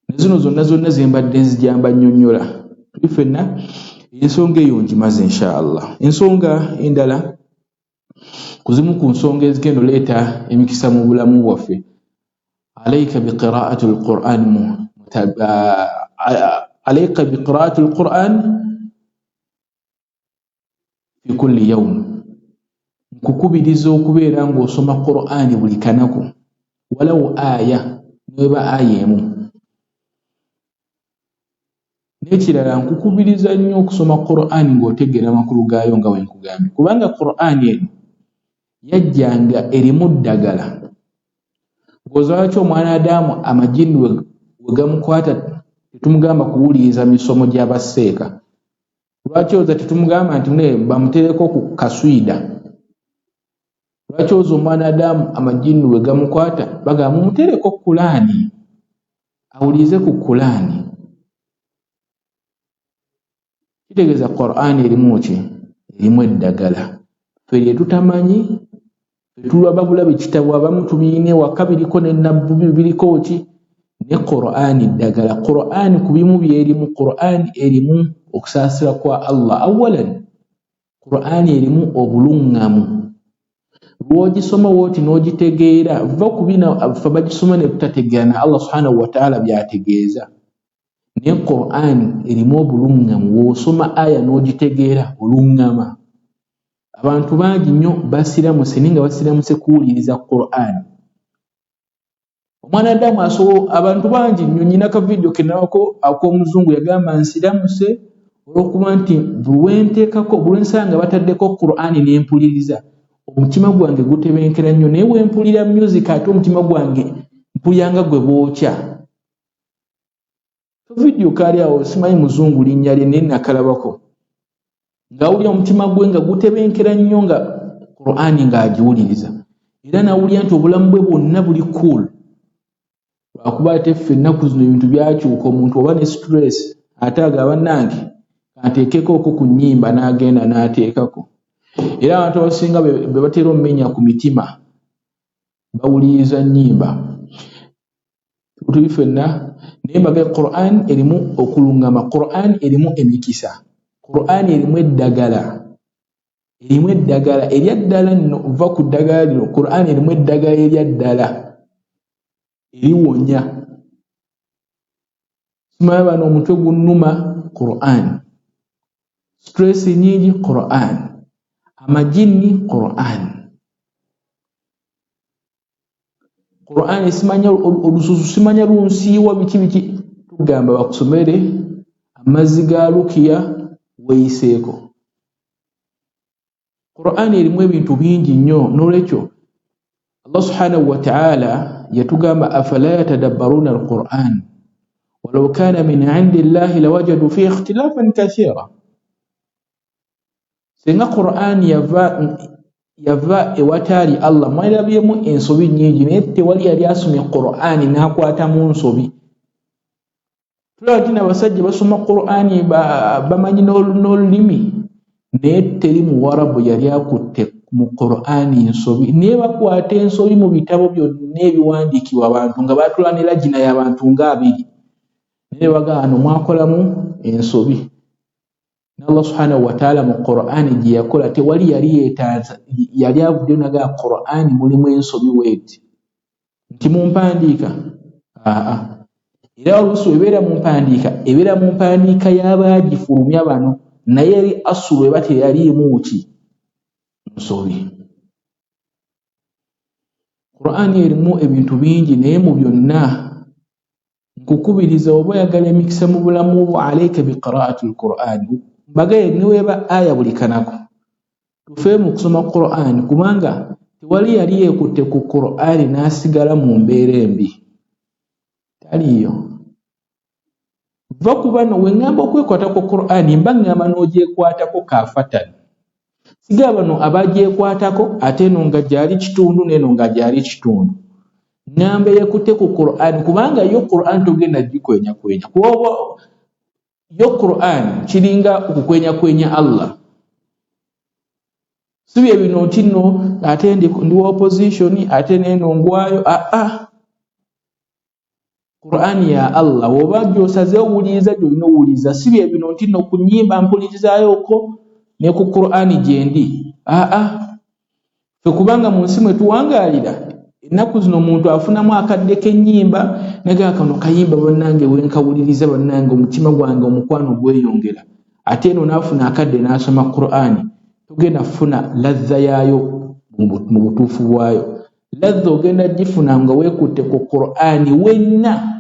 nezino zonna zembadde nzijamba nnyonnyola. Tuli ffenna ensonga eyo ngimaze inshallah. Ensonga endala kuzimu ku nsonga ezigenda oleeta emikisa mu bulamu bwaffe. عليك بقراءة القرآن في كل يوم. nkukubiriza okubeera ng'osoma Qur'ani buli kanaku walaw aya neba aya emu. N'ekirala nkukubiriza nnyo okusoma Qur'ani ng'otegeera amakulu gaayo nga wenkugambye kubanga Qur'ani eno yajjanga erimu ddagala. Lwaki omwana Adamu amajini we gamukwata tetumugamba kuwuliriza misomo gy'abaseeka? Lwaki oza tetumugamba nti bamutereko ku kaswida? Lwaki oza omwana Adamu amajini we gamukwata bagamba mumutereko Qur'ani awulirize ku Qur'ani? Kitegeeza Qur'ani erimu ki? Erimu eddagala. Ffe lye tutamanyi tulaba bulabe kitabo abamu tubiine waka biriko n'ennabbu biriko ki ne Qur'ani ddagala. Qur'ani ku bimu byerimu. Qur'ani erimu okusaasira kwa Allah. Awalan Qur'ani erimu obuluŋŋamu. Lw'ogisoma wooti n'ogitegeera va ku bino ffe bagisoma ne tutategeera na Allah subhanahu wa ta'ala by'ategeeza. Naye Qur'ani erimu obuluŋŋamu. W'osoma aya n'ogitegeera oluŋŋama. Abantu bangi nnyo basiramuse naye nga basiramuse kuwuliriza Qur'ani. Omwana Adamu abantu bangi nnyo nyina ka video kenawako ak'omuzungu yagamba nsiramuse olw'okuba nti bwenteekako bwensanga bataddeko Qur'ani n'empuliriza omutima gwange gutebenkera nnyo naye wempulira music ate omutima gwange mpuliranga gwe bwokya. Video kaali awo simanyi muzungu linnya lye naye nakalabako ngawulira omutima gwe nga gutebenkera nnyo nga Qur'ani ng'agiwuliriza era nawulira nti obulamu bwe bwonna buli cool. Lwakuba ate ffe ennaku zino ebintu byakyuka, omuntu oba ne stress ate agamba nange kanteekeko ku nnyimba n'agenda n'ateekako. Era abantu abasinga be batera omumenya ku mitima bawuliriza nnyimba tuli ffenna naye mbaga Qur'an erimu okulungama, Qur'an erimu emikisa, Qur'an erimu eddagala eryaddala nno ova ku ddagala lino. Qur'an erimu eddagala eryaddala eriwonya. Simanyi bano omutwe gunnuma, Qur'an. Stress nyingi, Qur'an. Amajini, Qur'an. Qur'an simanya olususu simanya lunsiiwa biki tugamba bakusomere amazzi ga lukiya weeyiseeko. Qur'an erimu ebintu bingi nnyo, n'olwekyo Allah subhanahu wa ta'ala yatugamba afala yatadabbaruna al-Qur'an walau kana min 'indi Allahi lawajadu fihi ikhtilafan kathira. Singa Qur'an yava ewatali Allah mwalabyemu ensobi nnyingi, naye tewali yali asomye Qur'an n'akwata mu nsobi. Tulaba tina abasajja basoma Qur'an bamanyi n'olulimi, naye teri Muwarabu yali akutte mu Qur'an ensobi, naye bakwata ensobi mu bitabo byonna ebiwandiikibwa abantu nga baatulanira gina y'abantu ng'abiri, naye bagano mwakolamu ensobi. Allah subhanahu wa ta'ala mu Qur'an gye yakola tewali yali yeetaaza, yali avuddeyo naga Qur'an mulimu ensobi weeti nti mumpandiika. Era oluusi ebeera mu mpandiika y'abaagifulumya bano, naye eri asulu eba teyaliimu ki nsobi. Qur'an erimu ebintu bingi, naye mu byonna nkukubiriza oba oyagala emikisa mu bulamu bwo, alayka bi qira'ati al-Qur'an. Mbagaye niweeba aya buli kanako tufe mu kusoma Qur'an, kubanga tewali yali yeekutte ku Qur'an n'asigala mu mbeera embi, taliyo. Va ku bano we ŋŋamba okwekwata ku Qur'an mba ŋŋamba n'ogyekwatako kafatani. Siga bano abagyekwatako ate eno nga gyali kitundu n'eno nga gyali kitundu. Ŋŋamba yeekutte ku Qur'an kubanga yo Qur'an togenda gikwenyakwenya. Kuba yo Qur'an kiringa okukwenyakwenya Allah. Si bye bino nti nno ate ndi wa opposition ate n'eno ngwayo. Qur'an ya Allah woba gy'osaze owuliriza gy'olina owuliriza, si bye bino nti nno ku nnyimba mpulirizaayoko ne ku Qur'an gye ndi. Ffe kubanga mu nsi mwe tuwangaalira ennaku zino omuntu afunamu akadde k'ennyimba naga kano kayimba bannange wenkawuliriza bannange omutima gwange omukwano gweyongera, ate eno n'afuna akadde n'asoma Qur'an togenda kufuna ladha yaayo mu butuufu bwayo. Ladha ogenda gifuna nga weekutte ku Qur'an wenna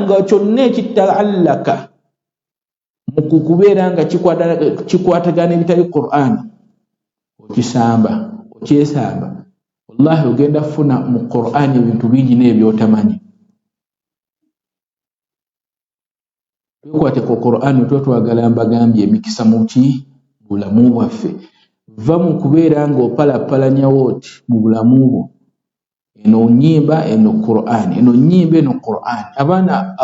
nga kyonna ekitaalaka mu kubeera nga kikwatagana ebitali Qur'an okyesamba. Wallahi ogenda kufuna mu Qur'an ebintu bingi n'ebyotamanyi. Twekwate ku Qur'an twagala mbagambye emikisa mu bulamu bwaffe. Va mu kubeera ng'opalapalanya wooti mu bulamu bwo, eno nnyimba eno Qur'an, eno nnyimba eno Qur'an. Abaana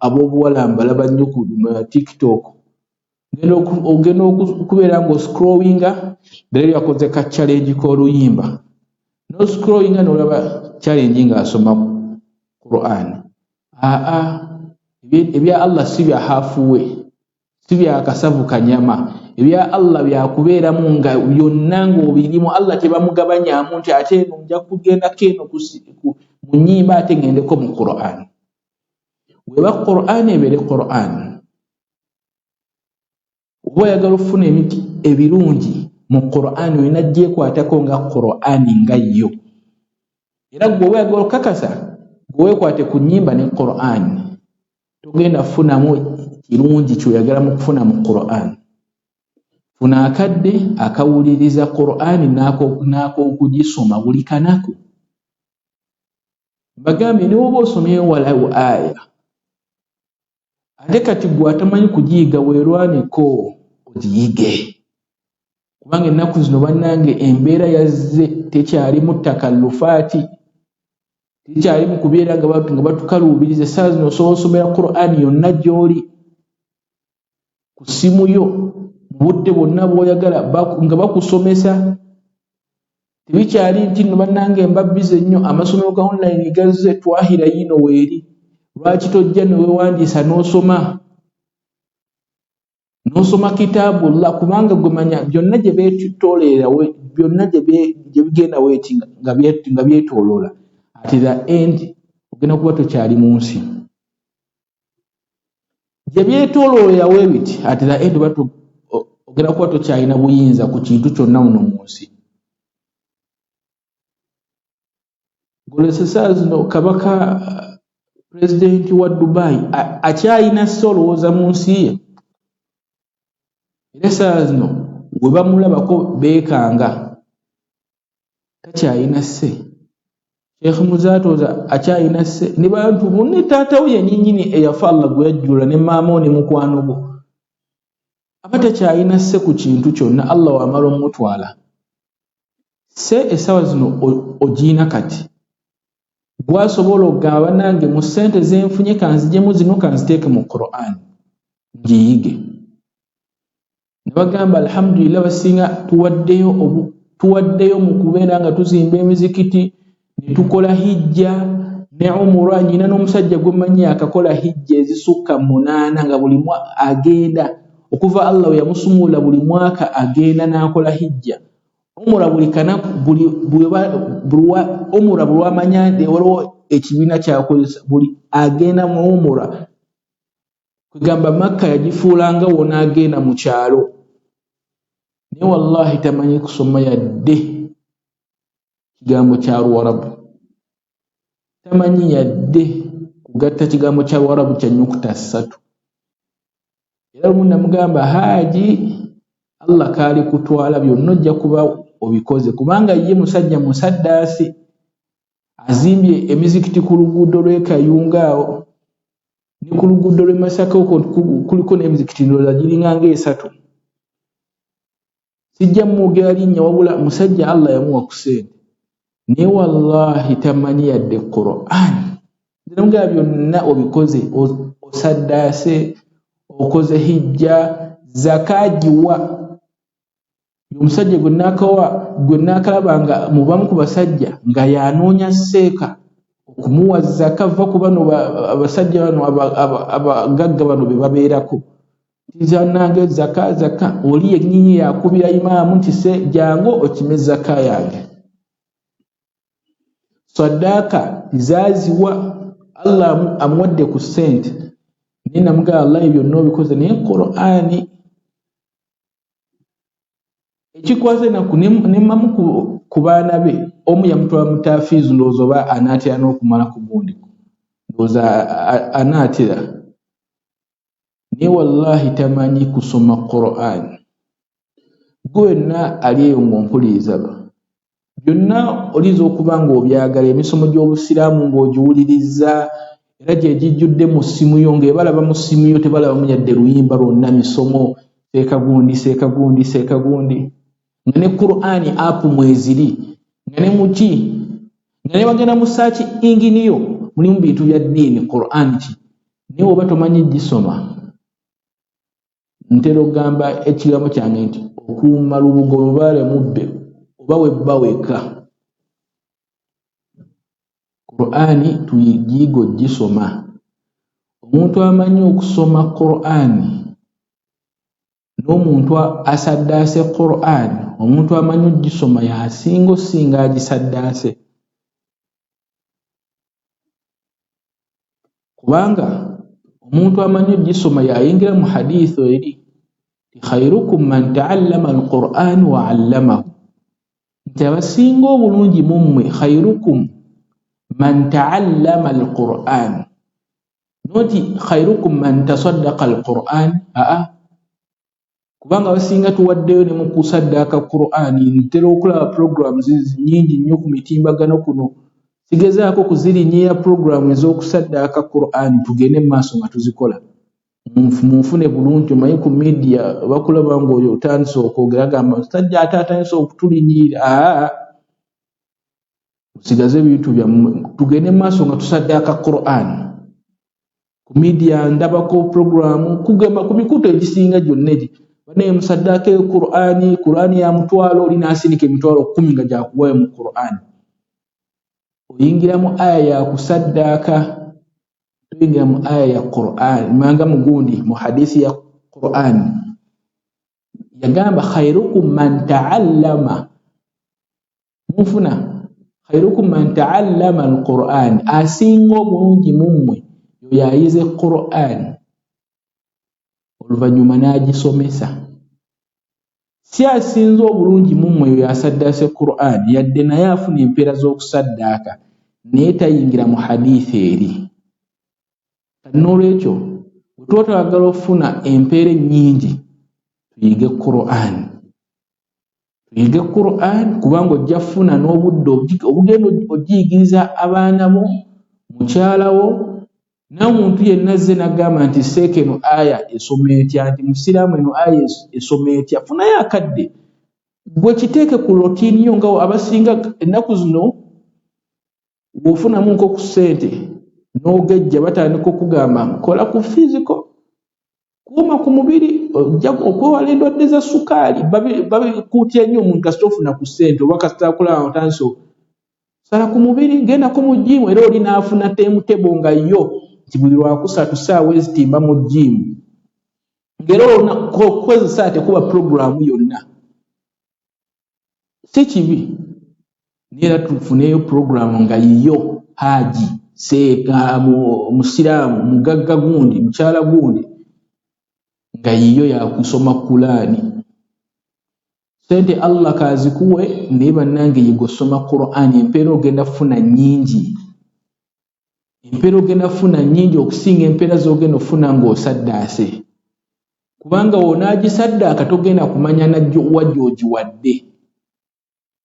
ab'obuwala mbalaba nnyo ku TikTok, ogenda okubeera ng'oscrollinga dere yakoze ka challenge k'oluyimba, n'oscrollinga n'olaba challenge ng'asoma Qur'an. Ebya Allah si bya halfway, si bya kasavu kanyama. Ebya Allah byakubeeramu nga byonna ng'obirimu. Allah tebamugabanyamu nti ate eno nja kugendako eno mu nnyimba ate ngendeko mu Qur'an. Weba Qur'an ebeere Qur'an. Oba oyagala okufuna ebirungi mu Qur'an olina gyekwatako nga Qur'an nga yo. Era gwe oba oyagala okukakasa gwe weekwate ku nnyimba ne Qur'an, togenda kufunamu kirungi kyoyagala mu kufuna mu Qur'an. Funa akadde akawuliriza Qur'an n'ak'okugisoma buli kanaku. Bagambye ne woba osomyeyo walawo aya ate kati gwe atamanyi kugiyiga weerwaneko ogiyige, kubanga ennaku zino bannange embeera yazze tekyalimu takallufaati, tekyalimu kubeera nga batukaluubiriza. Essaawa zino osobola osomera Qur'an yonna gy'oli ku ssimu yo mu budde bwonna bw'oyagala nga bakusomesa. tebikyali nti no bannange mbabbize nnyo amasomero ga online gazze twahira yino weeri lwaki tojja newewandiisa n'osoma kitaabullah kubanga gwe manya byonna gye beetoolera byonna gye bigenda weeti nga byetooloola ati the end ogenda kuba tokyali mu nsi gye byetooloolera weebiti ati the end ogenda kuba tokyalina buyinza ku kintu kyonna muno mu nsi. Golesesa zino kabaka pulezidenti wa Dubai akyalina sse olowooza mu nsi ye era essaawa zino bwe bamulabako beekanga takyalina sse. Sheikh Muzatoza akyalina sse ne bantu munne taatawo yennyini eyafa Allah gwe yajjula ne maama ne mukwano gwo aba takyalina sse ku kintu kyonna Allah wamala omutwala sse essaawa zino ogiina kati gwasobola okugamba nange mu ssente zenfunye kanzijemu zino kanziteeke mu Qur'an ngiyige ne bagamba alhamdulillah basinga tuwaddeyo mu kubeera nga tuzimba emizikiti ne tukola hijja ne umura. Nyina n'omusajja gwe mmanyi akakola hijja ezisukka 8 nga buli agenda okuva Allah we yamusumula buli mwaka agenda n'akola hijja. Umura buli kanaku umura buli wamanyande waliwo ekibiina kyakozesa buli agenda mu umura kugamba Makka yagifuulanga wona agenda mu kyalo naye wallahi tamanyi kusoma yadde kigambo kya Luwarabu tamanyi yadde kugatta kigambo kya Luwarabu kya nnyukuta 3 era lumu namugamba Haaji Allah kaali kutwala byonna ojja kuba obikoze kubanga ye musajja musaddaasi azimbye emizikiti ku luguudo lw'e Kayunga awo ne ku luguudo lw'e Masaka kuliko n'emizikiti ndowooza giringa nga 3 sijja mwogera linnya wabula musajja Allah yamuwa ku ssente naye wallahi tamanyi yadde Qur'an namugamba byonna obikoze osaddaase okoze hijja zakagiwa omusajja gwe naakalabanga mu bamu ku basajja nga yanoonya seeka okumuwa zaka va ku bano abasajja bano abagagga bano be babeerako tizanange zaka oli yennyini yakubira imaamu nti se jangu okime zaka yange saddaaka zaaziwa Allah amuwadde ku ssente naye namugamba Allah byonna obikoze naye Qur'ani ekikwase naku ne mamu ku baana be omu yamutwala mu taafiizu ndowooza oba anaatera n'okumala ku gundi ndowooza anaatera naye wallahi tamanyi kusoma Qur'an gwenna ali eyo ng'ompuliriza byonna oliza okuba ng'obyagala emisomo gy'obusiraamu ng'ogiwuliriza era gye gijjudde mu ssimu yo ng'ebalaba mu ssimu yo tebalabamu yadde luyimba lwonna misomo seeka gundi nga ne Qur'ani app mweziri nga ne muki nga ne bagenda mu search engine yo mulimu bintu bya ddiini Qur'an ki naye oba tomanyi gisoma ntera okugamba ekigambo kyange nti okuuma lubugo lubaale mubbe oba webba weka Qur'ani tuyigiiga ogisoma omuntu amanyi okusoma Qur'ani n'omuntu asaddaase Qur'ani omuntu amanyi ogisoma yasinga agisaddaase kubanga omuntu amanyi ogisoma yayingira mu hadithu eri khairukum man ta'allama al-Qur'an wa 'allamahu nti abasinga obulungi mummwe khairukum man ta'allama al-Qur'an noti khairukum man tasaddaqa al-Qur'an kubanga basinga tuwaddeyo ne mu kusaddaaka Qur'ani ntera okulaba programs nnyingi nnyo ku mitimbagano kuno sigezaako kuzirinnyira program ez'okusaddaaka Qur'ani tugende mu maaso nga tuzikola munfune bulungi omanyi ku media bakulaba ng'oyo otandise okwogera gamba musajja ate atandise okutulinnyira musigaze ebintu byammwe tugende mu maaso nga tusaddaaka Qur'ani ku media ndabako program kugamba ku mikutu egisinga gyonna egi bane musaddaka Qur'ani ya mutwalo linasindika emitwalo 10 nga jakuwayo mu Qur'ani oyingira mu aya ya kusaddaka oyingira mu aya ya Qur'ani manga mugundi mu hadithi ya Qur'ani yagamba khairukum man ta'allama mufuna khairukum man ta'allama al-Qur'an asingo bulungi mummwe yayize Qur'an oluvanyuma n'agisomesa si asinze obulungi mummwe yasaddase Qur'an yadde naye afuna empeera z'okusaddaaka naye tayingira mu hadithi eri n'olwekyo bwe tuba twagala okufuna empeera ennyingi tuyige Qur'an kubanga ojja kufuna n'obudde obugenda ogiyigiriza abaana bo mukyala wo n'omuntu yenna azze n'agamba nti seeka eno aya esoma etya nti musiraamu eno aya esoma etya funayo akadde gwe kiteeke ku rotiini yo nga abasinga ennaku zino bw'ofunamu nko ku ssente n'ogejja batandika okugamba kola ku fiziko kuuma ku mubiri ojja okwewala endwadde za sukaali babikuutira nnyo omuntu kasita ofuna ku ssente oba kasita akulaba otandise sala ku mubiri gendako mu jjiimu era oli n'afuna temutebo nga yo nti buli lwakusatu ssaawa ezitimba mu jjiimu ng'era okozesa tekuba puroguramu yonna si kibi neera tufuneeyo puroguramu nga yiyo haji seeka musiraamu mugagga gundi mukyala gundi nga yiyo yakusoma Qur'ani sente Allah kazikuwe naye bannange yigosoma Qur'ani empeera ogenda kufuna nnyingi okusinga empeera z'ogenda okufuna ng'osaddaase kubanga wonaagisaddaaka togenda kumanya wajjoogiwadde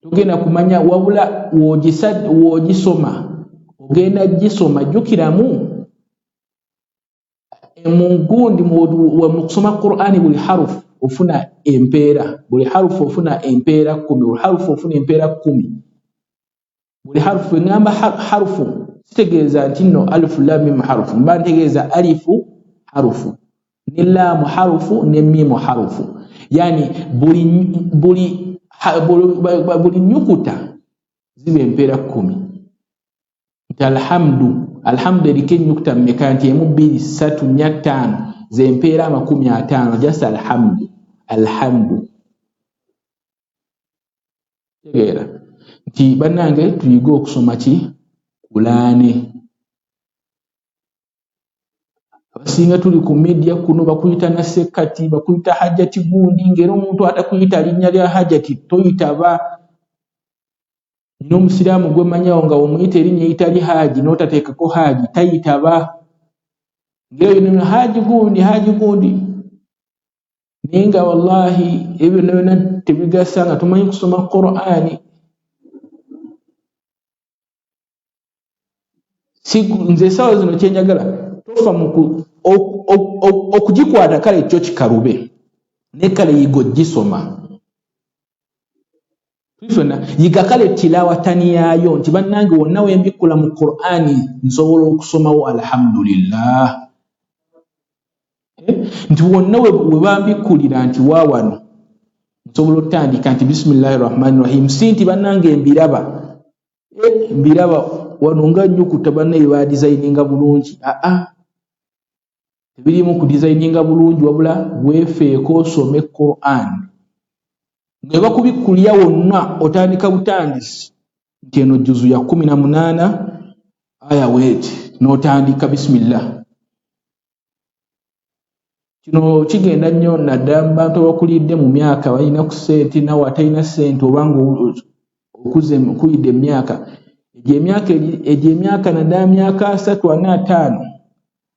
togenda kumanya wabula woogisoma ogenda gisoma jjukiramu mungundi mu kusoma Qur'ani buli harufu ofuna empeera 10 buli harufu ofuna empeera 10 buli harufu engamba harufu sitegeeza nti nno alifu lam mim harufu mba ntegeeza alifu harufu ne laamu harufu ne mimu harufu yani buli nyukuta ziba empeera 10 nti alhamdu eriko ennyukuta mmeka nti 1 2 3 4 5 zempeera 50 just alhamdu tegeera nti bannange tuyige okusoma ki Qur'ani abasinga tuli ku media kuno bakuyita na sekati bakuyita hajjati gundi ngero omuntu atakuyita linnya lya hajjati toyitaba n'omusiraamu gwe manyawo nga omuyita erinnya eritali haji n'otateekako haji tayitaba ngero bino haji gundi naye nga wallahi ebyo byonna tebigasa nga tumanyi kusoma Qur'ani nze essaawa zino kyenjagala tofa okugikwata kale kyo kikalube naye kale yiga ogisoma twifena yiga kale tilawatani yaayo nti bannange wonna wembikula mu Qur'ani nsobola okusomawo alhamdulillah nti wonna we bambikulira nti waawano nsobola okutandika nti bismillahirrahmanirrahim si nti bannange mbiraba wano nga nnyukuta bannaye badesigninga bulungi tebirimu kudesigninga bulungi wabula weefeeko osome Qur'an nga bakubikulya wonna otandika butandisi nti eno juzu ya 18 aya weti n'otandika bismillah kino kigenda nnyo naddala mu bantu abakulidde mu myaka balina ku ssente nawe atalina ssente obanga okuyidde emyaka emyaka naddala myaka 3 4 5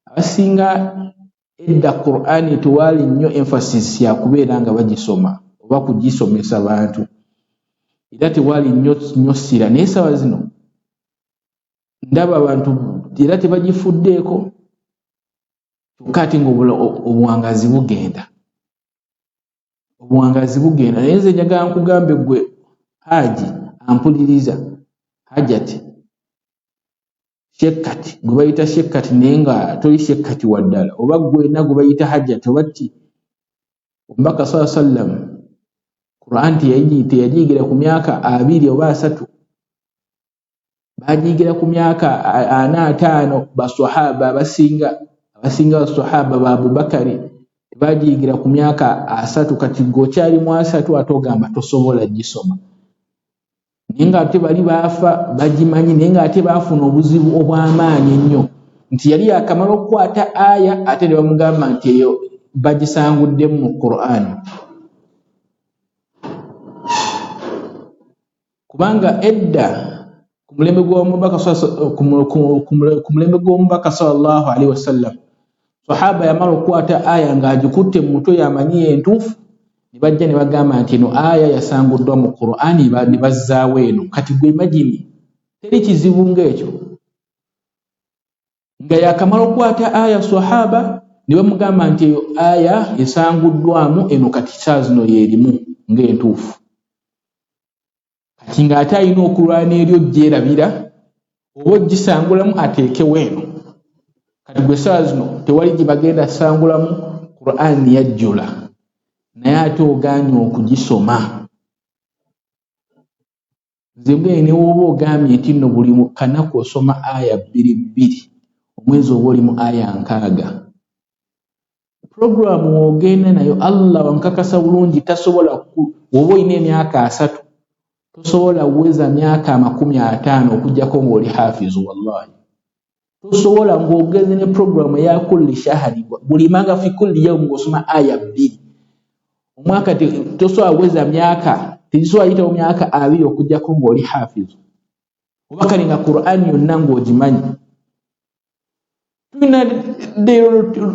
abasinga edda Qur'ani tewaali nnyo emphasis ya kubeera nga bagisoma oba kugisomesa bantu era tewaali nnyo ssira naye essaawa zino ndaba abantu era tebagifuddeeko kyokka ate ng'obuwangazi bugenda naye nze njagala nkugambe gwe haji ampuliriza hajjati shekkati gwe bayita shekkati naye nga toli shekkati waddala oba gwena gwe bayita hajjati oba ti omubaka sallallahu alaihi wasallam Qur'an teyagiyigira ku myaka 2 oba 3, bagiyigira ku myaka 45. Baswahaba abasinga baswahaba ba Abubakari bagiyigira ku myaka 3. Kati gokyali mu 3 ate ogamba tosobola gisoma, naye nga ate bali baafa bagimanyi, naye nga ate baafuna obuzibu obw'amaanyi ennyo nti yali yakamala okukwata aya ate ne bamugamba nti eyo bagisanguddemu mu Qur'an. Kubanga edda ku mulembe gw'omubaka sallallahu alaihi wasallam sahaba yamala okukwata aya ng'agikutte mu mutwe yamanyi entuufu, ne bajja ne bagamba nti eno aya yasanguddwa mu Qur'an, ne bazzaawo eno. Kati gwe imagine teri kizibu ng'ekyo nga yakamala okukwata aya sahaba ne bamugamba nti eyo aya esanguddwamu eno, kati saa zino yeerimu ng'entuufu. Kati ng'ate alina okulwana eri ogyerabira oba ogisangulamu ateekewo eno. Kati gwe saa zino tewali gye bagenda sangulamu Qur'an yajjula, naye ate ogaanye okugisoma. Nze bwe ne woba ogambye nti nno buli kanaku osoma aya 2 omwezi oba oli mu aya 6, programu wogenda nayo Allah wankakasa bulungi tasobola woba olina emyaka 3 tosobola uweza myaka 50 okujjako ng'oli hafizu. Wallahi tosobola ng'ogeze ne programu ya kulli shahari buli manga fi kulli yawm ng'osoma aya 2 omwaka tosobola uweza myaka tekisobola yitawo myaka 2 okujjako ng'oli hafizu oba kale nga Qur'an yonna ng'ogimanyi. Tulina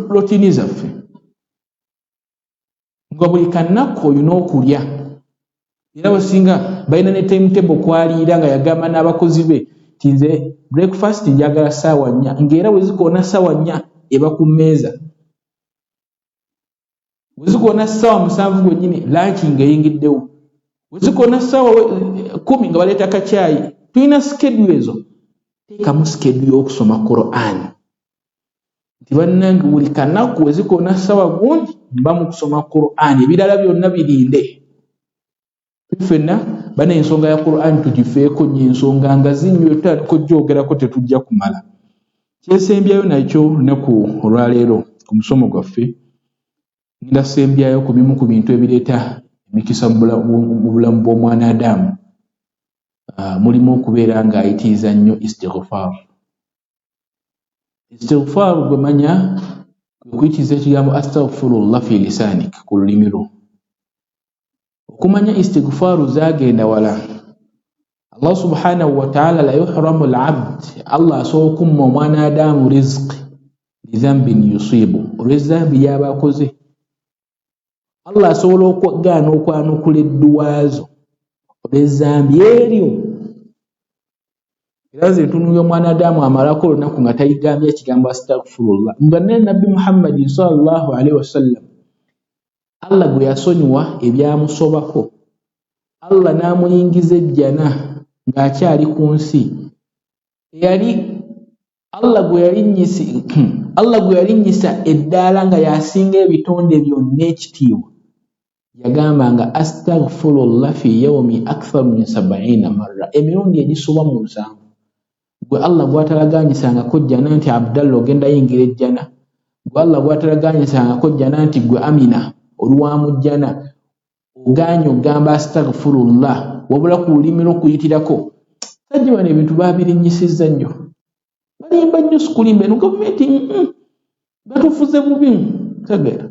rotini zaffe nga buli kanaku olina okulya, era basinga balina ne timetable kwaliira nga yagamba n'abakozi be nti nze breakfast njagala ssaawa 4, ng'era bwe zikoona ssaawa 4 eba ku mmeeza, bwe zikoona ssaawa 7 gwennyini lunch ng'eyingiddewo, bwe zikoona ssaawa 10 nga baleeta kacyayi. Tulina schedule ezo, teekamu schedule y'okusoma Qur'an nti bannange buli kanaku we zikoona ssaawa gundi mba mu kusoma Qur'an, ebirala byonna birinde. Ffenna bana ensonga ya Qur'an tugifeeko nnyo, ensonga nga zinnyo tukojjoogerako tetujja kumala. Kyesembyayo nakyo lunaku olwaleero ku musomo gwaffe, ngenda sembyayo ku bimu ku bintu ebireeta emikisa mu bulamu bw'omwanadamu. Mulimu okubeera ng'ayitiriza nnyo istighfar. Istighfar gwe manya kwe kuyitiriza ekigambo astaghfirullah fi lisanik ku lulimi lwo. Okumanya istighfaru zagenda wala. Allah subhanahu wa ta'ala la yuhramu al-abd, Allah asobola okumma omwanadamu rizqi lidhambin yusibu, olw'ezambi yaba akoze. Allah asobola okugaana okwanukula edduwaazo olw'ezambi eryo. Era nze ntunuulira omwanadamu amalako olunaku nga tayigambye ekigambo astaghfirullah. Nga ne Nabbi Muhammad sallallahu alaihi wasallam Allah gwe yasonyiwa ebyamusobako, Allah n'amuyingiza ejjana ng'akyali ku nsi, Allah gwe yalinnyisa eddaala nga yasinga ebitonde byonna ekitiibwa, yagambanga astaghfirullah fi yawmi akthar min 70 marra, emirundi egisoba mu 7. Gwe Allah gwatalaganyisangako jjana nti Abdallah ogenda yingira ejjana, gwe Allah gwatalaganyisangako jjana nti gwe Amina oluwamu jjana, oganye ogamba astaghfirullah wabula ku lulimi lw'okuyitirako. Sajja bano ebintu babirinnyisizza nnyo, balimba nnyo sikulimba eno gavumenti batufuze bubi. Sagala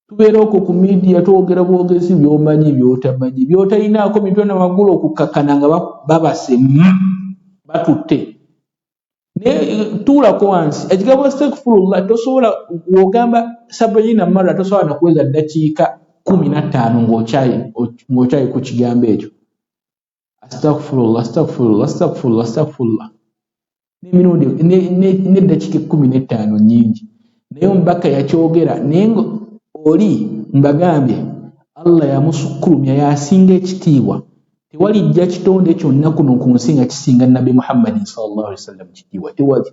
tubeera okwo ku media twogera bwogezi by'omanyi by'otamanyi by'otalinaako mitwe n'amagulu okukakkana nga babase batutte. Tuulako wansi ekigambo astaghfirullah tosobola wogamba 70 marra tosobola nakuweza ddakiika 15 ng'okyayi ku kigambo ekyo. Astaghfirullah n'emirundi n'eddakiika 15 nnyingi, naye omubaka yakyogera. Naye oli mbagambye Allah yamusukkulumya, yasinga ekitiibwa. Tewalijja kitonde kyonna kuno ku nsi nga kisinga Nabbi Muhammad sallallahu alaihi wasallam kitiibwa, tewali.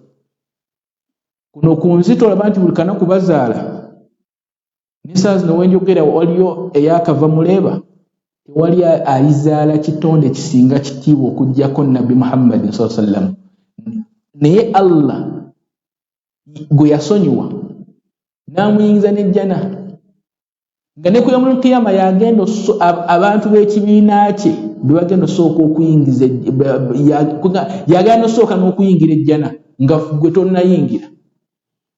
Kuno ku nsi tolaba nti buli kanaku bazaala n'essaawa zino wenjogera waliyo eyakava muleeba tewali alizaala kitonde kisinga kitiibwa okuggyako nabbi Muhammadin sallallahu alaihi wasallam. Naye Allah gwe yasonyiwa n'amuyingiza n'ejjana nga ne ku yawmul qiyama yagenda abantu b'ekibiina kye bwe bagenda osooka okuyingiza yagenda osooka n'okuyingira ejjana nga gwe tonnayingira,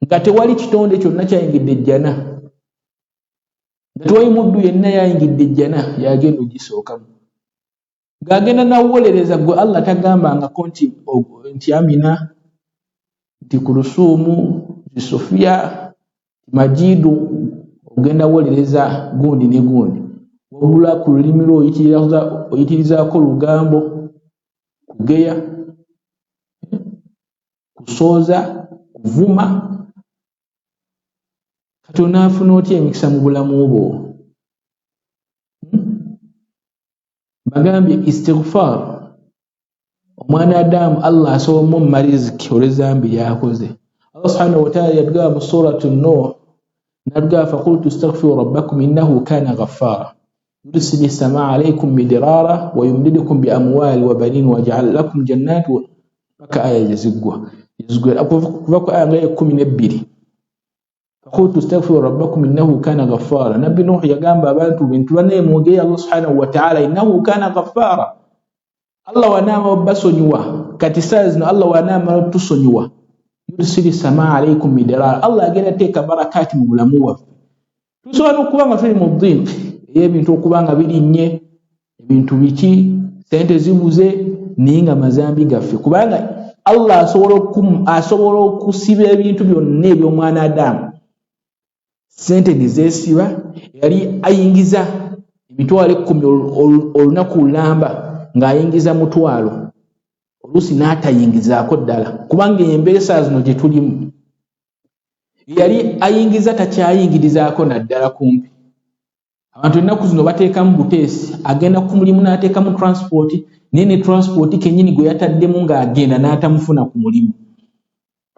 nga tewali kitonde kyonna kyayingidde ejjana, nga tewali muddu yenna yayingidde ejjana yagenda ogisookamu ng'agenda nawolereza gwe Allah tagambangako nti Amina, nti Kulusuumu, nti Sofiya, Majidu, ogenda wolereza gundi ne gundi, wabula ku lulimi lwo oyitirizaako lugambo, kugeya, kusooza, kuvuma. Kati onaafuna otya emikisa mu bulamu bwo? Bagambye istighfar omwana Adamu Allah asobola omumma riziki olw'ezambi lyakoze. Allah subhanahu wa ta'ala yatugamba mu suratu Nuh natugamba faqultu astaghfiru rabbakum innahu kana ghaffara yursilu as-samaa alaykum midrara wa yumdidukum bi amwali wa banin wa yaj'al lakum jannatin paka aya yazigwa kuva ku aya 12. Faqultu astaghfiru rabbakum innahu kana ghaffara. Nabbi Nuh yagamba abantu bintu bane mwogeye Allah subhanahu wa ta'ala innahu kana ghaffara. Allah wanaama basonyiwa kati saa zino Allah wanaama tusonyiwa yursilu samaa alaykum midrara. Allah agenda teeka barakati mu bulamu waffe. Tusobola okuba nga tuli mu ddiini ey'ebintu okuba nga birinnye ebintu biki sente zibuze naye nga mazambi gaffe, kubanga Allah asobola okusiba ebintu byonna eby'omwana Adamu. Sente nizeesiba, yali ayingiza emitwalo 10 olunaku lulamba ng'ayingiza mutwalo, oluusi n'atayingizaako ddala kubanga embeesa zino gye tulimu. Yali ayingiza takyayingirizaako naddala kumpi. Abantu ennaku zino bateekamu buteesi, agenda ku mulimu n'ateekamu transport, naye ne transport kennyini gwe yataddemu ng'agenda n'atamufuna ku mulimu.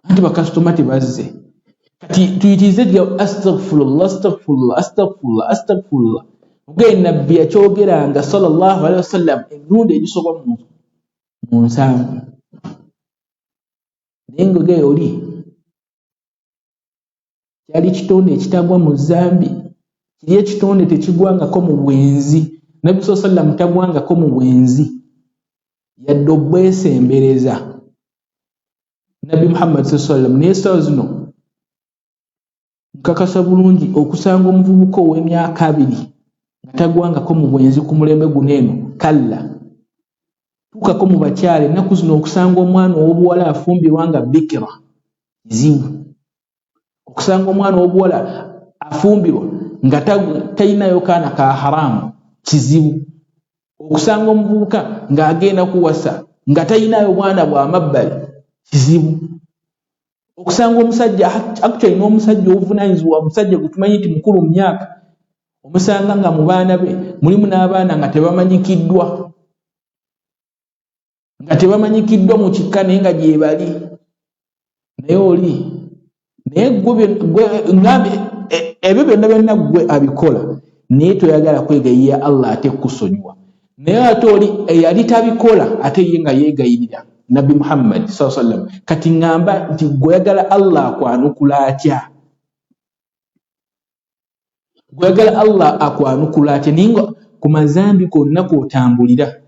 Anti bakasitoma tebazze. Kati tuyitirize dya astaghfirullah astaghfirullah astaghfirullah astaghfirullah. Mugaye nabbi yakyogeranga sallallahu alaihi wasallam emirundi egisoba mu 7. Naye ng'ogaye oli kyali kitonde ekitagwa mu zambi, kiri ekitonde tekigwangako mu bwenzi. Nabbi sallallahu alaihi wasallam tagwangako mu bwenzi yadde obwesembereza. Nabbi Muhammad sallallahu alaihi wasallam naye saa zino nkakasa bulungi okusanga omuvubuka ow'emyaka 2 nga tagwangako mu bwenzi ku mulembe guno eno kalla. Tuukako mu bakyala ennaku zino okusanga omwana ow'obuwala afumbirwa nga bikira kizibu. Okusanga omwana ow'obuwala afumbirwa nga talinayo kaana ka haramu kizibu. Okusanga omuvubuka ng'agenda kuwasa nga talinayo bwana bwa mabbali kizibu. Okusanga omusajja actually n'omusajja obuvunaanyizibwa omusajja gwe tumanyi nti mukulu mu myaka, omusanga nga mu baana be mulimu n'abaana nga tebamanyikiddwa mu kikka naye nga gye bali. Naye oli naye ngambe ebyo byonna byonna gwe abikola naye toyagala kwegayirira Allah ate kusonyiwa. Naye ate oli eyali tabikola ate ye nga yeegayirira Nabbi Muhammad sallallahu alaihi wasallam. Kati ngamba nti gweyagala Allah akwanukula atya? Gweyagala Allah akwanukula atya? Ninga ku mazambi konna kw'otambulira.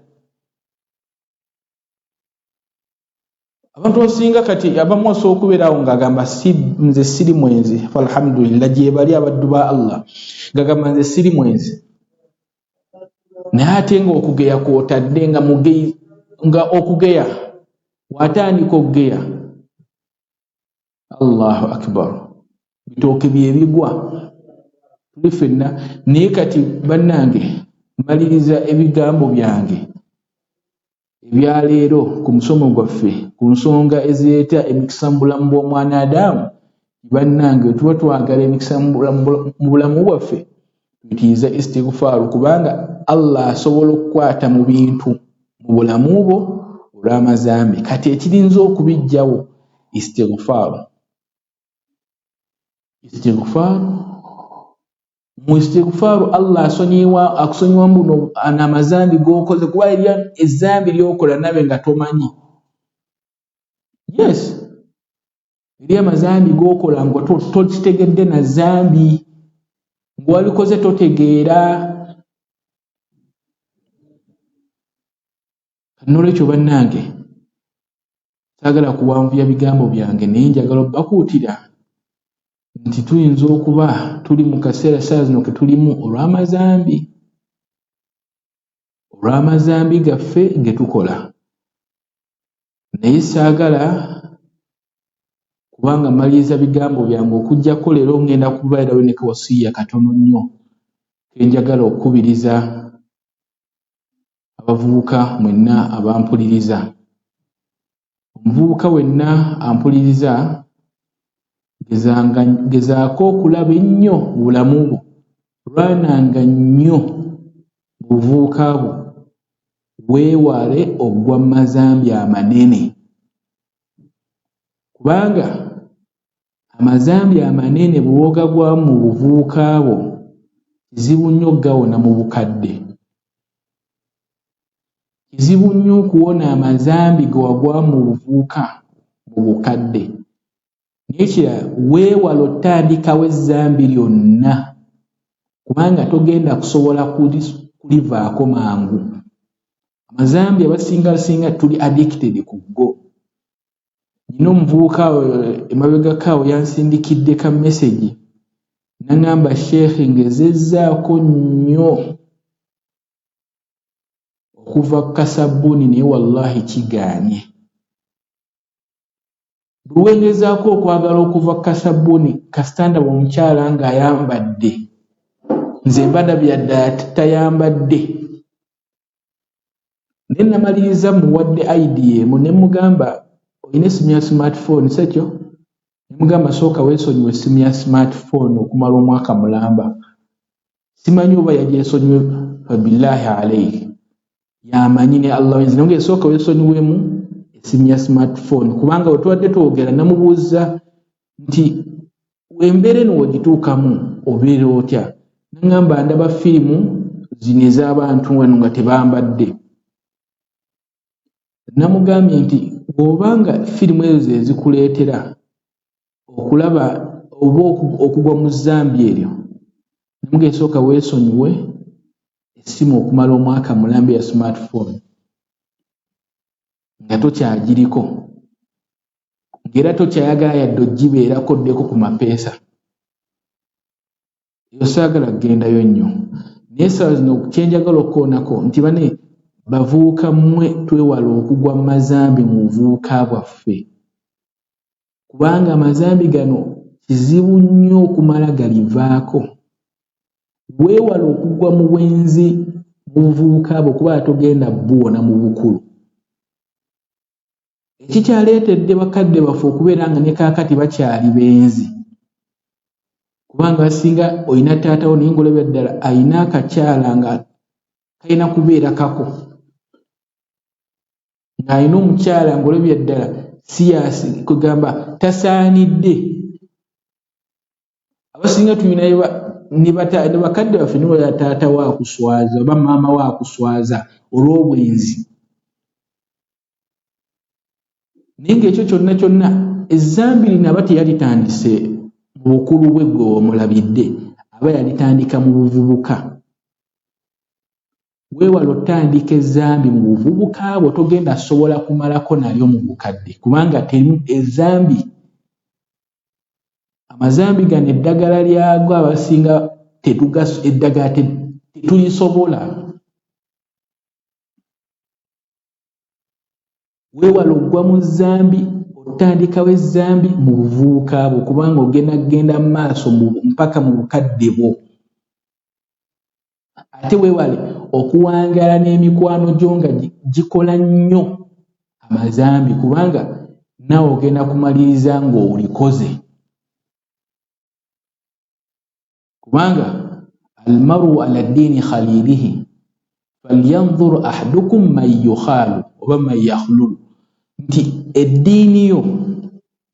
Abantu basinga kati abamu osobola okubeerawo ng'agamba nze siri mwenzi, alhamdulillah gye bali abaddu ba Allah, ng'agamba nze siri mwenzi. Naye ate ng'okugeya kw'otadde nga mugeyi, nga okugeya watandika okugeya, Allahu akbar, bitooke bye bigwa tuli ffenna. Naye kati bannange maliriza ebigambo byange ebyaleero ku musomo gwaffe ku nsonga ezireeta emikisa mu bulamu bw'omwana Adamu. Bannange tuba twagala emikisa mu bulamu bwaffe tuyitiriza istighfar, kubanga Allah asobola okukwata mu bintu mu bulamu bwo olw'amazambi. Kati ekirinza okubijjawo istighfar. Istighfar mu istighfaaru Allah akusonyiwa mbuno n'amazambi g'okoze kuba eriyo ezzambi ly'okola nabe nga tomanyi. Yes, eriyo amazambi g'okola nga tokitegedde na zambi ng'wabikoze totegeera. N'olwekyo bannange saagala kuwanvuya bigambo byange naye njagala obbakuutira nti tuyinza okuba tuli mu kaseera saa zino ke tulimu olw'amazambi gaffe ge tukola. Naye saagala kubanga maliriza bigambo byange okuggyako leero ngenda kubairawo ne kawasiya katono nnyo ke njagala okukubiriza abavubuka mwenna abampuliriza. Omuvubuka wenna ampuliriza gezaako okulaba ennyo bulamu bwo, lwananga nnyo mu buvubuka bwo, weewale ogwa mu mazambi amanene, kubanga amazambi amanene bwe wogagwamu mu buvubuka bwo kizibu nnyo gawona mu bukadde. Kizibu nnyo okuwona amazambi ge wagwamu mu buvubuka mu bukadde. Naye kirala weewala otandikawo ezzambi lyonna kubanga togenda kusobola kulivaako mangu. Amazambi abasinga tuli addicted ku go. Nina omuvubuka emabegakaawo yansindikidde ka message n'angamba Sheikh ngezezzaako nnyo okuva ku kasabbuuni naye wallahi kigaanye. Buli wengezaako okwagala okuva ku kasabbuuni kasitanda omukyala ng'ayambadde nze mbadabya ddala tayambadde. Naye namaliriza muwadde IDM ne mugamba olina essimu ya smartphone sekyo? Ne mugamba sooka weesonyiwe essimu ya smartphone okumala omwaka mulamba. Simanyi oba yagyesonyiwe fabillahi alayhi. Yamanyi ne Allah wenzi naye sooka weesonyiwemu essimu ya smartphone kubanga bwe tuwadde twogera namubuuza nti wembeera eno wegituukamu obeera otya? Nangamba ndaba firimu zino ez'abantu wano nga tebambadde. Namugambye nti bw'obanga firimu ezo ze zikuleetera okulaba oba okugwa mu zzambi eryo, namugambye sooka weesonyiwe essimu okumala omwaka mulambe ya smartphone nga tokyagiriko, ng'era tokyayagala yadde ogibeerako oddeko ku mapeesa. Eyo saagala kugendayo nnyo. Naye essaawa zino kyenjagala okukoonako nti bane bavubuka mmwe twewala okugwa mu mazambi mu buvubuka bwaffe kubanga amazambi gano kizibu nnyo okumala galivaako. Weewala okugwa mu bwenzi mu buvubuka bwo kuba togenda buwona mu bukulu. Ekikyaleetedde bakadde baffe okubeera nga ne kaakati bakyali benzi kubanga basinga olina taatawo naye ng'olabira ddala ayina akakyala nga kalina kubeera kako, ng'alina omukyala ng'olabira ddala siyasi kugamba tasaanidde. Abasinga tulina ne bakadde baffe niwe taata waakuswaza oba maama waakuswaza olw'obwenzi. Naye ng'ekyo kyonna ezzambi lino aba teyalitandise mu bukulu bwe gwe omulabidde, aba yalitandika mu buvubuka. Weewala otandika ezzambi mu buvubuka bwo, togenda sobola kumalako nalyo mu bukadde kubanga ezzambi amazambi gano eddagala lyago abasinga eddagala tetulisobola. Weewala ogwa mu zzambi otandikawo ezzambi mu buvubuka bwo kubanga ogenda mu maaso mpaka mu bukadde bwo. Ate weewale okuwangaala n'emikwano gyo nga gikola nnyo amazambi kubanga naawe ogenda kumaliriza ng'olikoze. Kubanga almaru ala ddiini khalilihi falyanzur ahadukum man yukhalu oba man yakhlulu, nti eddiini yo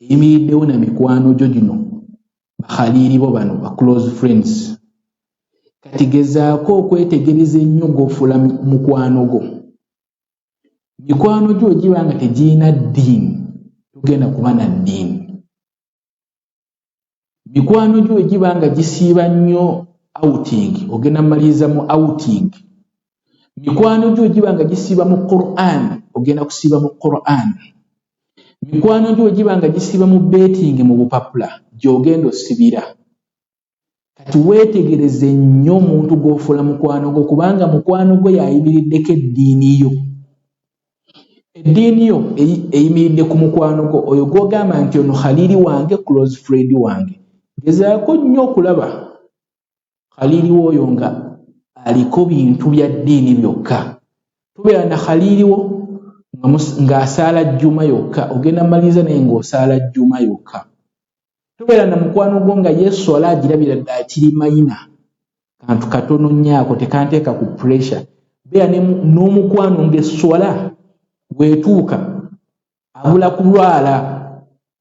eyimiriddewo na mikwano gyo gino bakhaliri bo bano ba close friends. kati gezaako okwetegereza ennyo g'ofuula mukwano gwo. Mikwano gyo giba nga tegirina ddiini, togenda kuba na ddiini. Mikwano gyo giba nga gisiiba nnyo outing, ogenda maliriza mu outing. Mikwano gyo giba nga gisiiba mu Quran, ogenda kusiiba mu Quran. Mikwano gyo giba nga gisiiba mu betting, mu bupapula, gy'ogenda osibira. Kati weetegereze nnyo omuntu gw'ofuula mukwano gwo, kubanga mukwano gwo yayimiriddeko eddiini yo. Eddiini yo eyimiridde ku mukwano gwo, oyo gw'ogamba nti ono Khalili wange, close friend wange. Gezaako nnyo okulaba Khalili wo oyo nga aliko bintu bya ddiini byokka. Tubeera na Khalili wo ng'asaala jjuma yokka, ogenda maliriza naye ng'osaala jjuma yokka. Tubeera na mukwano gwo nga yeeswala agirabira ddala kiri mayina, kantu katono nnyaako tekanteeka ku pressure. Beera n'omukwano ng'esswala bw'etuuka abula kulwala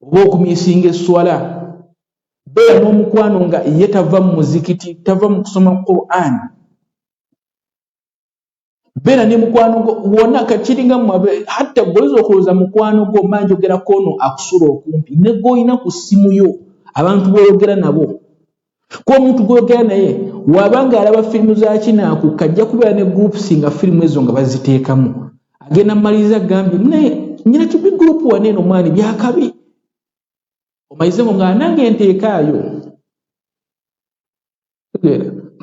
oba okumiisinga esswala. Beera n'omukwano nga ye tava mu muzikiti, tava mu kusoma Quran. Beera ne mukwano gwo wonna kakiringa hatta bw'oyinza okulowooza mukwano gwo mba njogerako ono akusula okumpi, ne gw'olina ku ssimu yo abantu b'oyogera nabo. Kuba omuntu gw'oyogera naye wabanga alaba firimu za kinaaku, kajja kubeera ne groups nga firimu ezo nga baziteekamu. Agenda maliriza gambye naye nyina kibi group wane eno mwani byakabi. Omayize nga nange nteekaayo.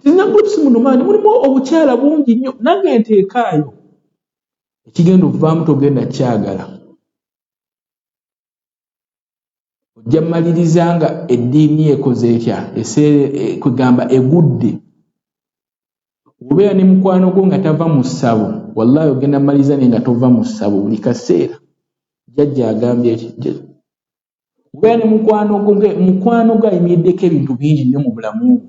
Zina groups muno mwani mulimu obukyala bungi nnyo, nange nteekaayo. Ekigenda ovaamu togenda kyagala. Ojja maliriza nga eddiini ekoze etya, kwegamba egudde. Obeera ne mukwano gwo nga tava mu ssabo, wallahi ogenda maliriza naye nga tova mu ssabo buli kaseera. Jjajja agambye eki. Obeera ne mukwano gwo ayimiriddeko ebintu bingi nnyo mu bulamu.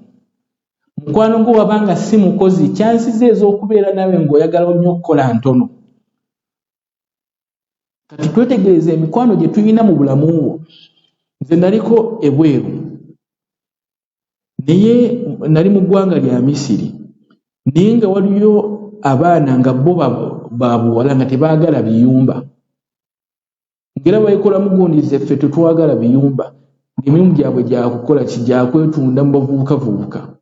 Mukwano gwo wabanga si mukozi, chances ez'okubeera nawe ng'oyagala nnyo okukola ntono. Kati twetegereze emikwano gye tulina mu bulamu bwo. Nze naliko ebweru, naye nali mu ggwanga lya Misiri, naye nga waliyo abaana nga bo babuwala nga tebaagala biyumba. Ngera bayikola gundi ffe tetwagala biyumba, ng'emirimu gyabwe gyakukola gyakwetunda mu bavubukavubuka.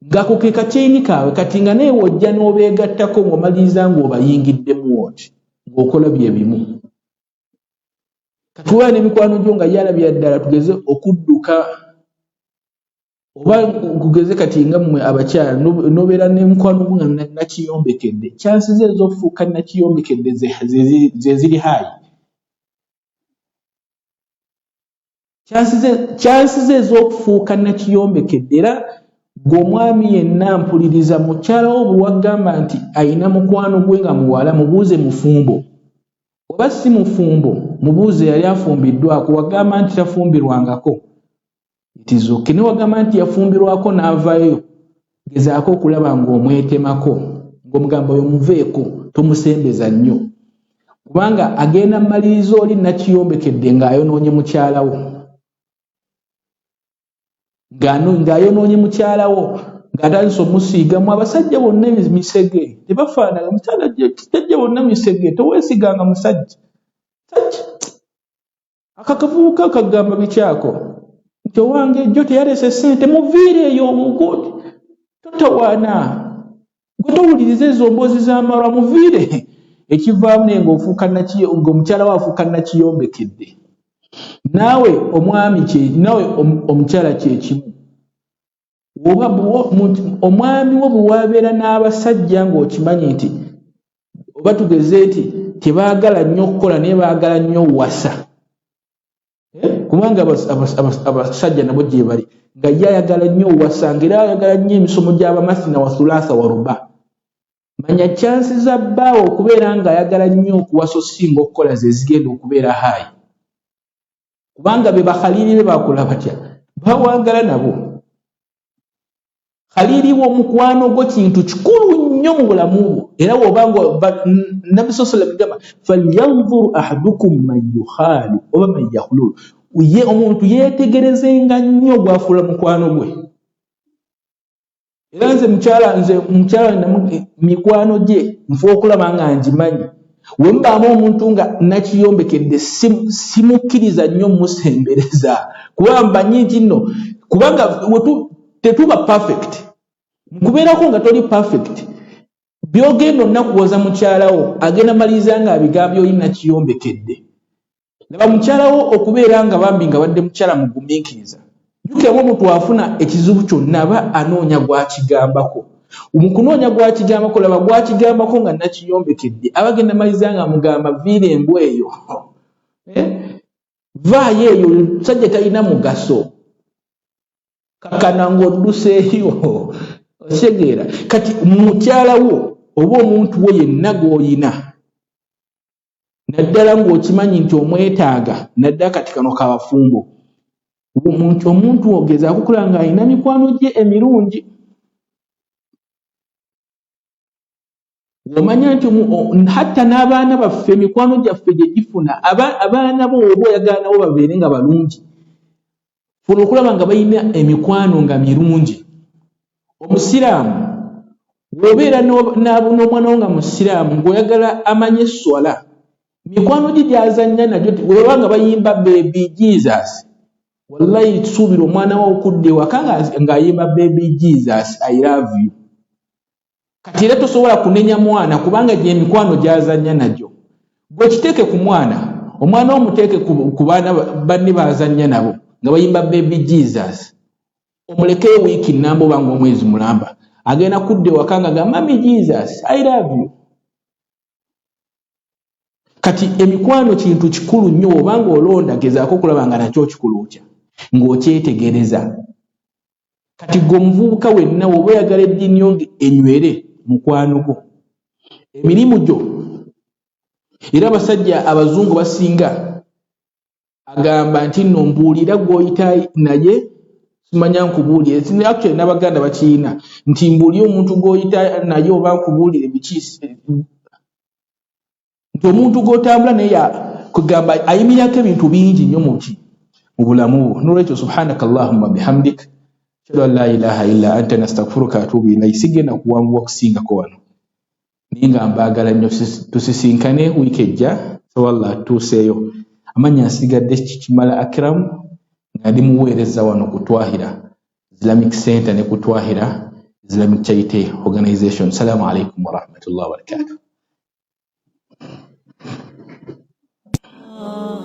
Ng'ako ke kakyeni kaabwe, kati nga naye wojja n'obeegattako ng'omaliriza ng'obayingiddemu oti ng'okola bye bimu. Katuwa n'emikwano gyo nga yalabira ddala tugeze okudduka, oba kugeze kati nga mmwe abakyala n'obeera n'emikwano gwo nga nakiyombekedde, chances ez'okufuuka nakiyombekedde ze ziri haayi. Chances ez'okufuuka nakiyombekedde, era gw'omwami yenna mpuliriza mukyala wo bwe wagamba nti ayina mukwano gwe nga muwala, mubuuze mufumbo. Oba si mufumbo, mubuuze yali afumbiddwako, wagamba nti tafumbirwangako. Itizoke ne wagamba nti yafumbirwako n'avaayo, gezaako okulaba ng'omwetemako, ng'omugamba oyo muveeko, tomusembeza nnyo. Kubanga agenda maliriza oli nakiyombekedde ng'ayonoonye mukyala wo. Ng'ayonoonye mukyala wo, ng'atandise omusiigamu. Abasajja bonna misege, tebafaanana. Musajja bonna misege, toweesiganga musajja. Akakavubuka kagamba bikyako nti owange jjo teyalese ssente, muviire eyo obugooti, totawaana. Gwe towuliriza ezo mboozi z'amalwa, muviire. Ekivaamu naye ng'omukyala we afuuka nakiyombekedde. Naawe omwami naawe omukyala kyekimu. Omwami wo bwe waabeera n'abasajja ng'okimanyi nti oba tugeze nti tebaagala nnyo okukola naye baagala nnyo wasa. Kubanga abasajja nabo gye bali nga ye ayagala nnyo wasa, ng'era ayagala nnyo emisomo gy'Abamathina wa Thulaatha wa Ruba. Manya chances za bbaawo okubeera ng'ayagala nnyo okuwasa osinga okukola ze zigenda okubeera haayi. Kubanga be bakhalili be bakola batya, bawangala nabo. Khalili w'omukwano gwo kintu kikulu nnyo mu bulamu bwo, era w'obanga Nabbi sallallahu alayhi wa sallam falyanzur ahadukum man yukhali oba man yakhulul. Omuntu yeetegerezenga nnyo gw'afuula mukwano gwe. era nze mukyala mikwano gye nfa okulaba nga ngimanyi we mubaamu omuntu nga nakiyombekedde simukkiriza nnyo musembereza kuba mbanyi nti nno kubanga tetuba perfect nkubeerako nga toli perfect byogenda onnakuwoza mukyalawo agenda maliriza nga abigambye olina kiyombekedde laba mukyalawo okubeera nga bambi nga badde mukyala mugumiikiriza jjukiramu omuntu afuna ekizibu kyonna aba anoonya gwakigambako mu kunoonya gwakigambako laba gwakigambako nga nakiyombekedde aba agenda maliriza nga amugamba viira embwa eyo vaayo eyo musajja talina mugaso kakana ng'odduseeyo osegeera kati mukyalawo oba omuntu we yenna gw'oyina naddala ng'okimanyi nti omwetaaga naddala kati kano kabafumbo omuntu ogezaako okulaba nga alina mikwano gye emirungi omanya nti hatta n'abaana baffe emikwano gyaffe gye gifuna abaana bo oba oyagala nabo babeere nga balungi funa okulaba nga balina emikwano nga mirungi omusiraamu bw'obeera n'omwana wo nga musiraamu ng'oyagala amanye esswala mikwano gye gyazannya nagyo bweba nga bayimba baby Jesus wallahi tusuubira omwana wo okudda ewaka ng'ayimba baby Jesus I love you kati era tosobola kunenya mwana kubanga gye emikwano gyazannya nagyo gwe kiteeke ku mwana omwana omuteeke ku baana banne bazannya nabo nga bayimba baby Jesus omulekeyo wiiki nnamba oba ng'omwezi mulamba agenda kudda ewaka nga agamba mami Jesus I love you kati emikwano kintu kikulu nnyo obanga olonda gezaako okulaba nga nakyo kikuluukya ng'okyetegereza kati gwe omuvubuka wenna oba oyagala eddiini yo enywere mukwano gwo emirimu gyo era abasajja abazungu basinga agamba nti nno mbuulira gw'oyita naye simanya nkubuulire actually n'abaganda bakiina nti mbuulire omuntu gw'oyita naye oba nkubuulire biki nti omuntu gw'otambula naye kugamba ayimirako ebintu bingi nnyo mu bulamu bwo n'olwekyo subhanaka allahumma bihamdik ashhadu an la ilaha illa anta nastaghfiruka wa atubu ilayk sigenda kuwanguwa kusingako wano naye nga mbaagala nnyo tusisinkane wiiki ejja sawalla atuuseeyo amanya nsigadde kikimala akram nga ndi muweereza wano ku Twahira Islamic Center ne ku Twahira Islamic Charity Organization. Assalamu alaikum wa rahmatullahi wa barakatuh.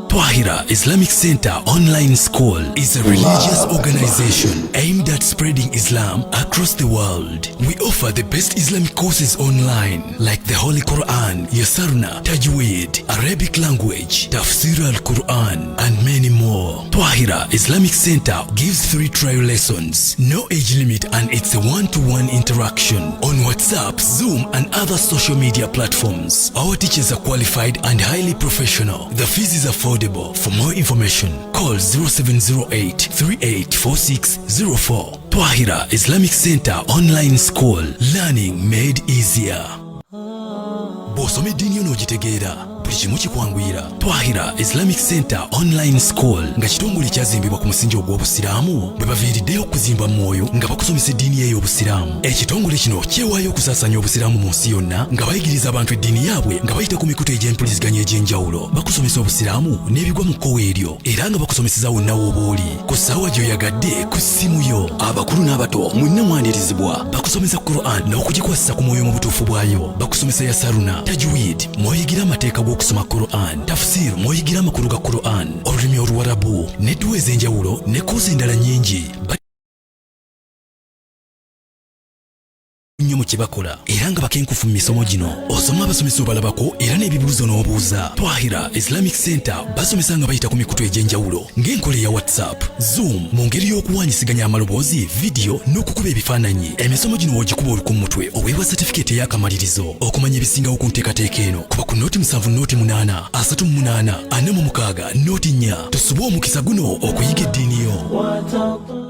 Twahira Islamic Center Online School is a religious organization aimed at spreading Islam across the world. We offer the best Islamic courses online like the Holy Quran, Yasarna, Tajweed, Arabic language, Tafsir al-Quran, and many more. Twahira Islamic Center gives 3 trial lessons, no age limit, and it's a one-to-one interaction on WhatsApp, Zoom, and other social media platforms. Our teachers are qualified and highly professional. The fees is affordable. For more information, call 0708 384604. Twahira Islamic Center Online School. Learning made easier. Bw'osoma eddiini yo n'ogitegeera buli kimu kikwanguyira. Twahira Islamic Center Online School nga kitongole kyazimbibwa ku musingi ogw'obusiraamu bwe baviiriddeyo okuzimba mwoyo nga bakusomesa eddiini y'ey'obusiraamu. Ekitongole kino kyewaayo okusaasanya obusiraamu mu nsi yonna nga bayigiriza abantu eddiini yaabwe nga bayita ku mikutu egy'empuliziganya egy'enjawulo. Bakusomesa obusiraamu n'ebigwa mu kkowe eryo era nga bakusomeseza wonna w'oba oli ku ssaawa gy'oyagadde ku ssimu yo. Abakulu n'abato mwenna mwanirizibwa. Bakusomesa Quran n'okugikwasisa ku mwoyo mu butuufu bwayo. Bakusomesa Yasaruna, Tajweed mwoyigira amateeka g'okusoma Quran, Tafsir mwoyigira amakulu ga Quran, olulimi Oluwarabu n'edduwa ez'enjawulo ne koozi endala nnyingi nnyo mu kibakola era nga bakenkufu mu misomo gino. Osoma abasomesa obalabako era n'ebibuuzo n'obuuza. Twahira Islamic Center basomesa nga bayita ku mikutu egy'enjawulo ng'enkola ya WhatsApp, Zoom mu ngeri y'okuwanyisiganya amaloboozi, vidiyo n'okukuba ebifaananyi. Emisomo gino w'ogikuba oli ku mutwe oweebwa satifikeeti ey'akamalirizo. Okumanya ebisingawo ku nteekateeka eno kuba ku nooti 7, nooti 8, 38, 46, nooti 4. Tusubwe omukisa guno okuyiga eddiini yo.